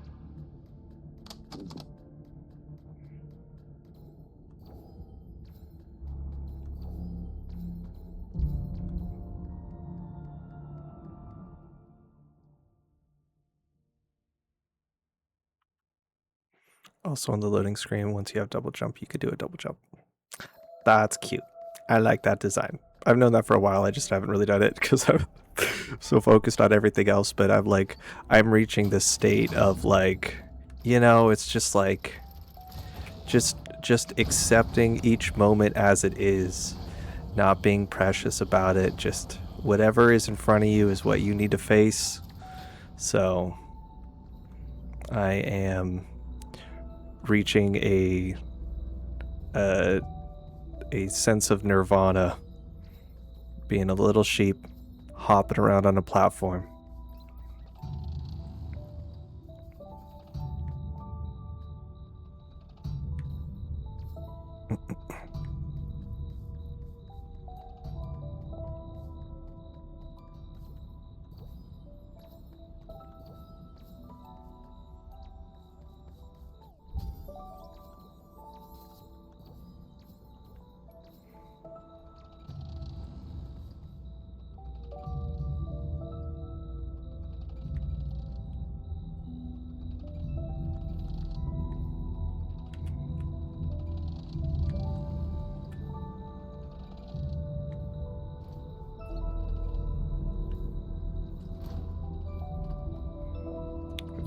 S1: Also on the loading screen, once you have double jump, you could do a double jump. That's cute. I like that design. I've known that for a while. I just haven't really done it because I'm so focused on everything else. But I'm reaching this state of like, it's just like, just accepting each moment as it is, not being precious about it. Just whatever is in front of you is what you need to face. So I am reaching a sense of nirvana, being a little sheep hopping around on a platform.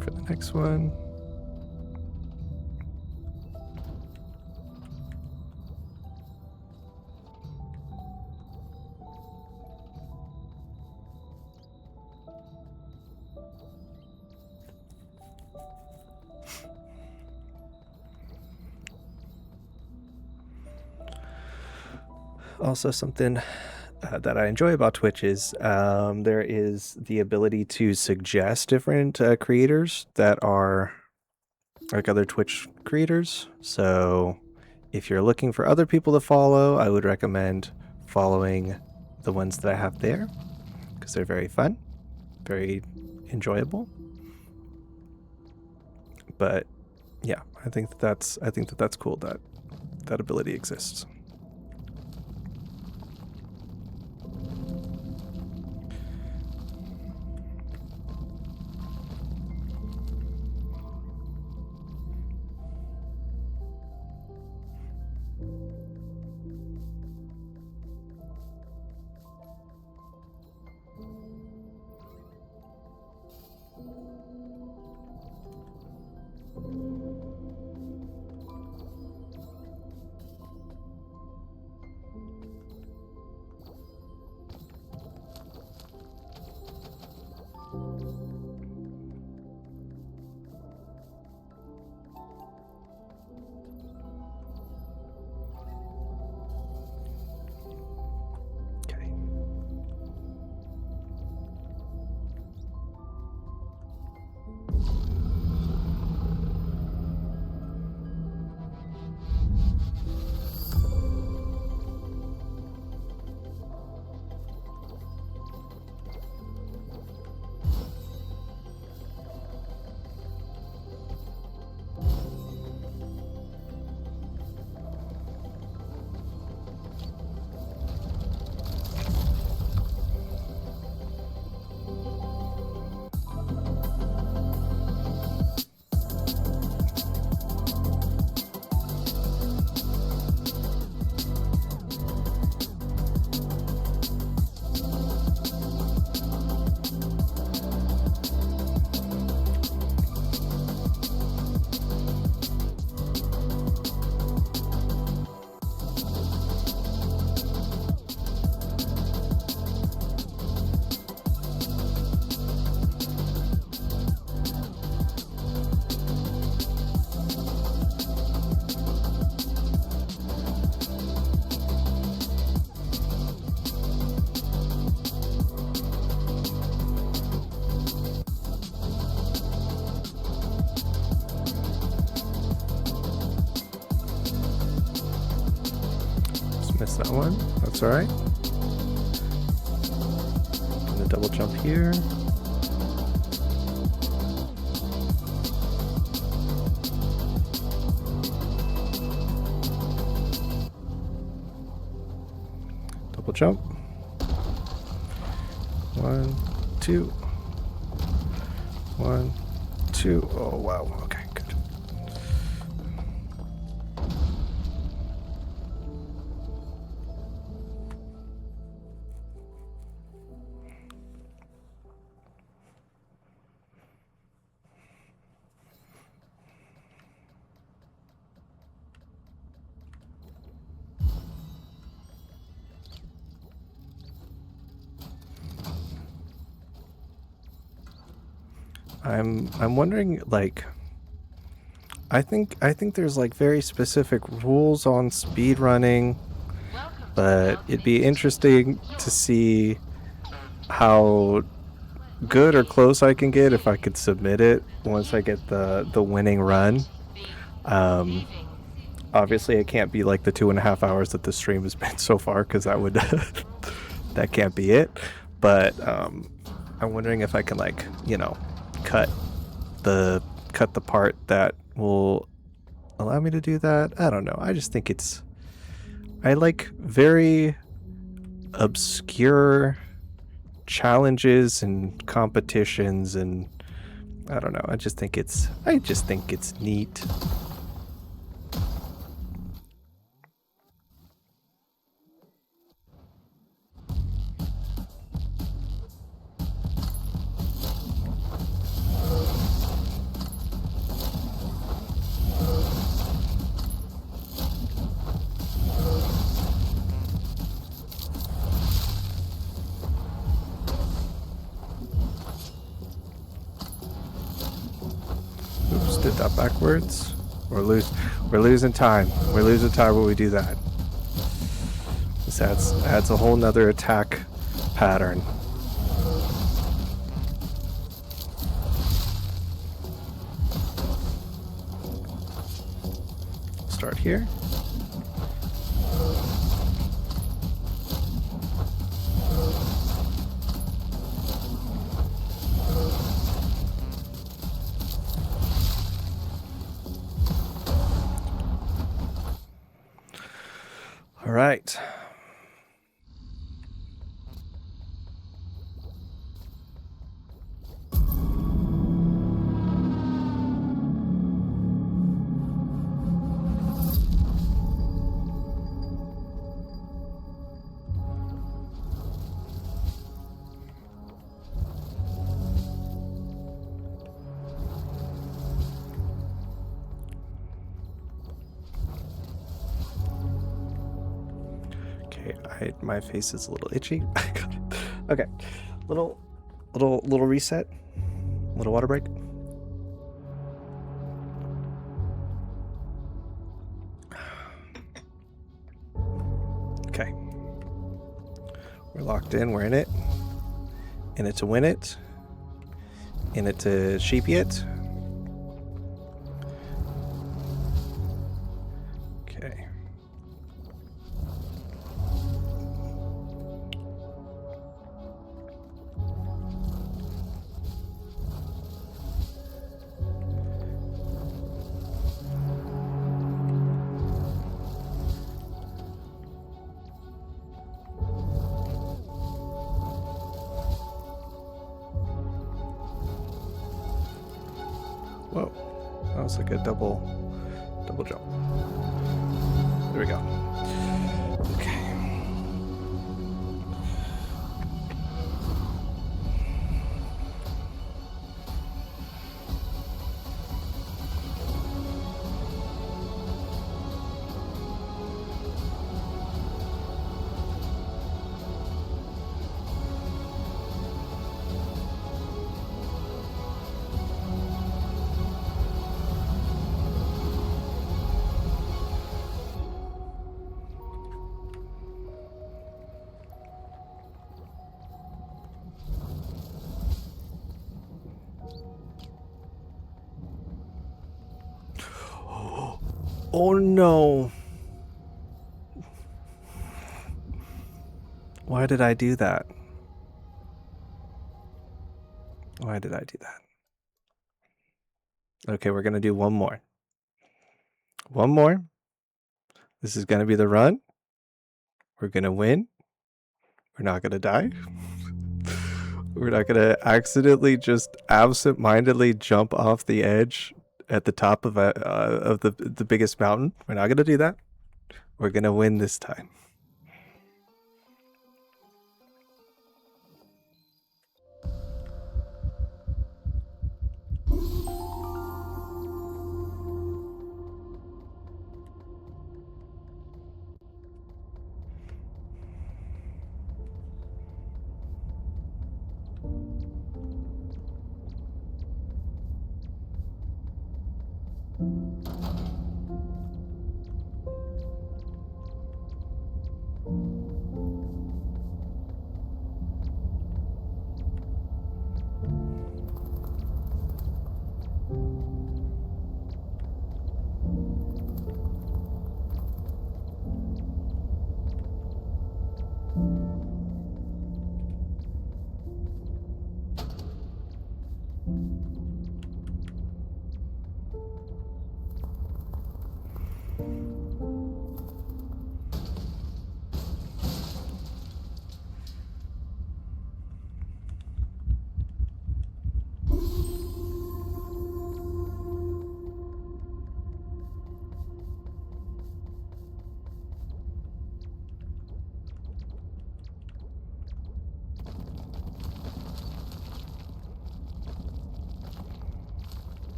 S1: For the next one. Also, something that I enjoy about Twitch is there is the ability to suggest different creators that are like other Twitch creators. So if you're looking for other people to follow, I would recommend following the ones that I have there because they're very fun, very enjoyable. But yeah, I think that's cool that that ability exists. Okay. Missed that one. That's all right. Gonna double jump here. Double jump. 1, 2. 1, 2. Oh wow. Okay, good. I'm wondering, like, I think there's like very specific rules on speed running, but it'd be interesting to see how good or close I can get if I could submit it once I get the winning run. Obviously it can't be like the 2.5 hours that the stream has been so far, because that would that can't be it. But I'm wondering if I can, like, you know, cut the part that will allow me to do that. I don't know. I just think I like very obscure challenges and competitions, and I don't know. I just think it's neat. Oops, did that backwards. We're losing time. We're losing time when we do that. This adds a whole nother attack pattern. Start here. All right. Okay, my face is a little itchy. Okay, little reset, little water break. Okay, we're locked in. We're in it. In it to win it. In it to sheepy it. Okay. Whoa, that was like a double jump. There we go. Okay. Oh no. Why did I do that? Why did I do that? Okay, we're going to do one more. One more. This is going to be the run. We're going to win. We're not going to die. We're not going to accidentally just absent-mindedly jump off the edge at the top of the biggest mountain. We're not going to do that. We're going to win this time.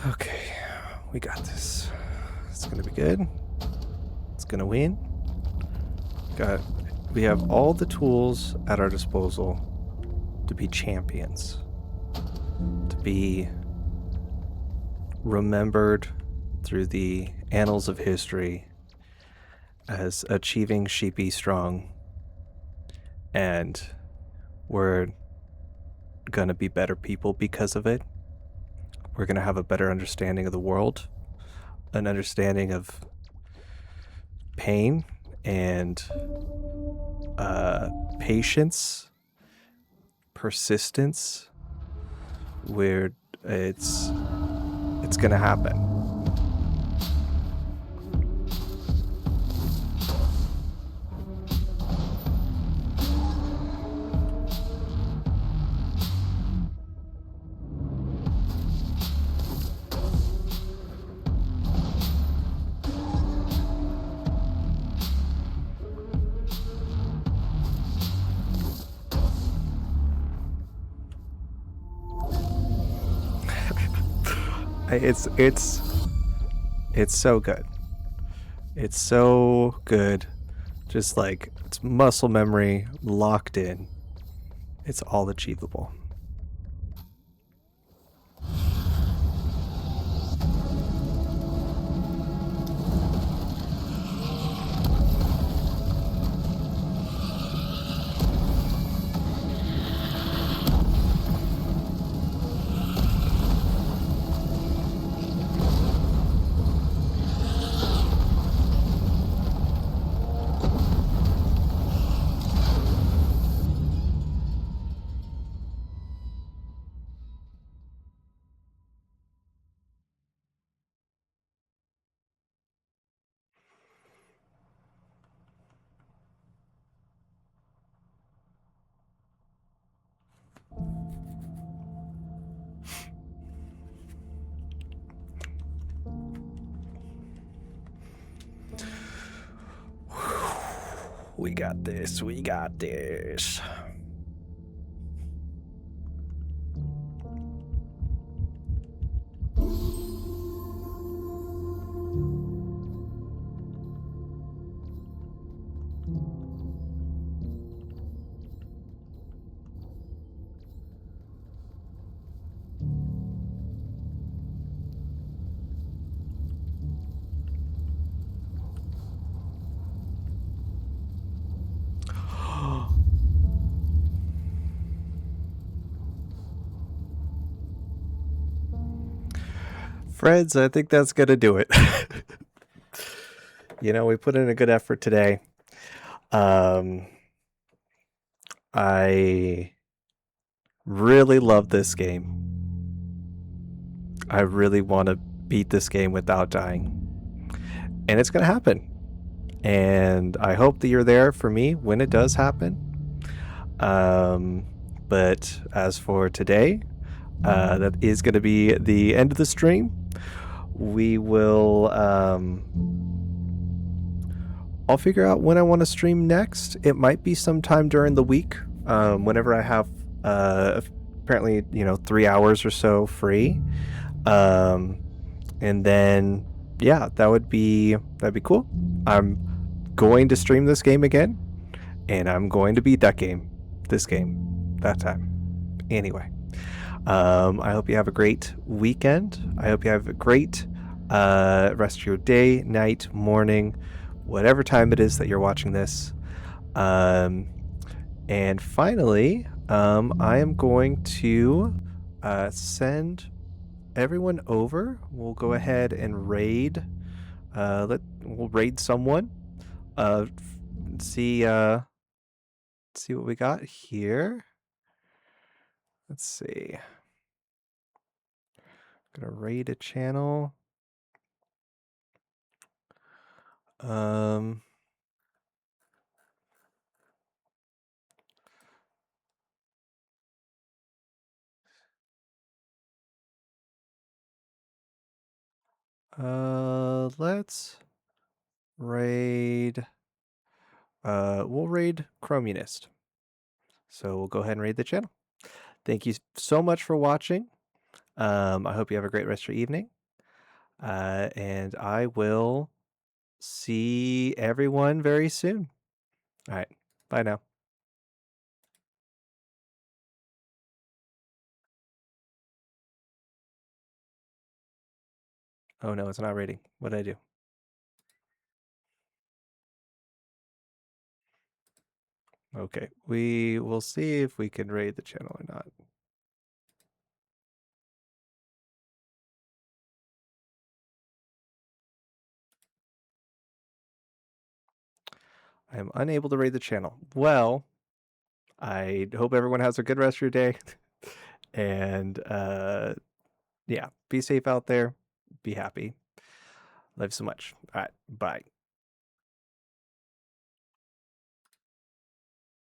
S1: Okay, we got this. It's gonna be good. It's gonna win. We have all the tools at our disposal to be champions, to be remembered through the annals of history as achieving Sheepy Strong, and we're gonna be better people because of it. We're gonna have a better understanding of the world, an understanding of pain and patience, persistence, where it's gonna happen. It's so good. It's so good. Just like it's muscle memory locked in. It's all achievable. We got this. We got this. Freds, I think that's gonna do it. We put in a good effort today. Um, I really love this game. I really want to beat this game without dying. And it's going to happen. And I hope that you're there for me when it does happen. But as for today, that is going to be the end of the stream. We will. I'll figure out when I want to stream next. It might be sometime during the week, whenever I have apparently 3 hours or so free. And then yeah, that'd be cool. I'm going to stream this game again, and I'm going to beat that game that time. Anyway, I hope you have a great weekend. I hope you have a great rest of your day, night, morning, whatever time it is that you're watching this. And finally, I am going to send everyone over. We'll go ahead and raid. We'll raid someone. See what we got here. Let's see. Gonna raid a channel. Let's raid. We'll raid Chromunist. So we'll go ahead and raid the channel. Thank you so much for watching. I hope you have a great rest of your evening. And I will see everyone very soon. All right. Bye now. Oh no, it's not raiding. What did I do? Okay. We will see if we can raid the channel or not. I am unable to raid the channel. Well, I hope everyone has a good rest of your day. And yeah, be safe out there. Be happy. Love you so much. All right. Bye.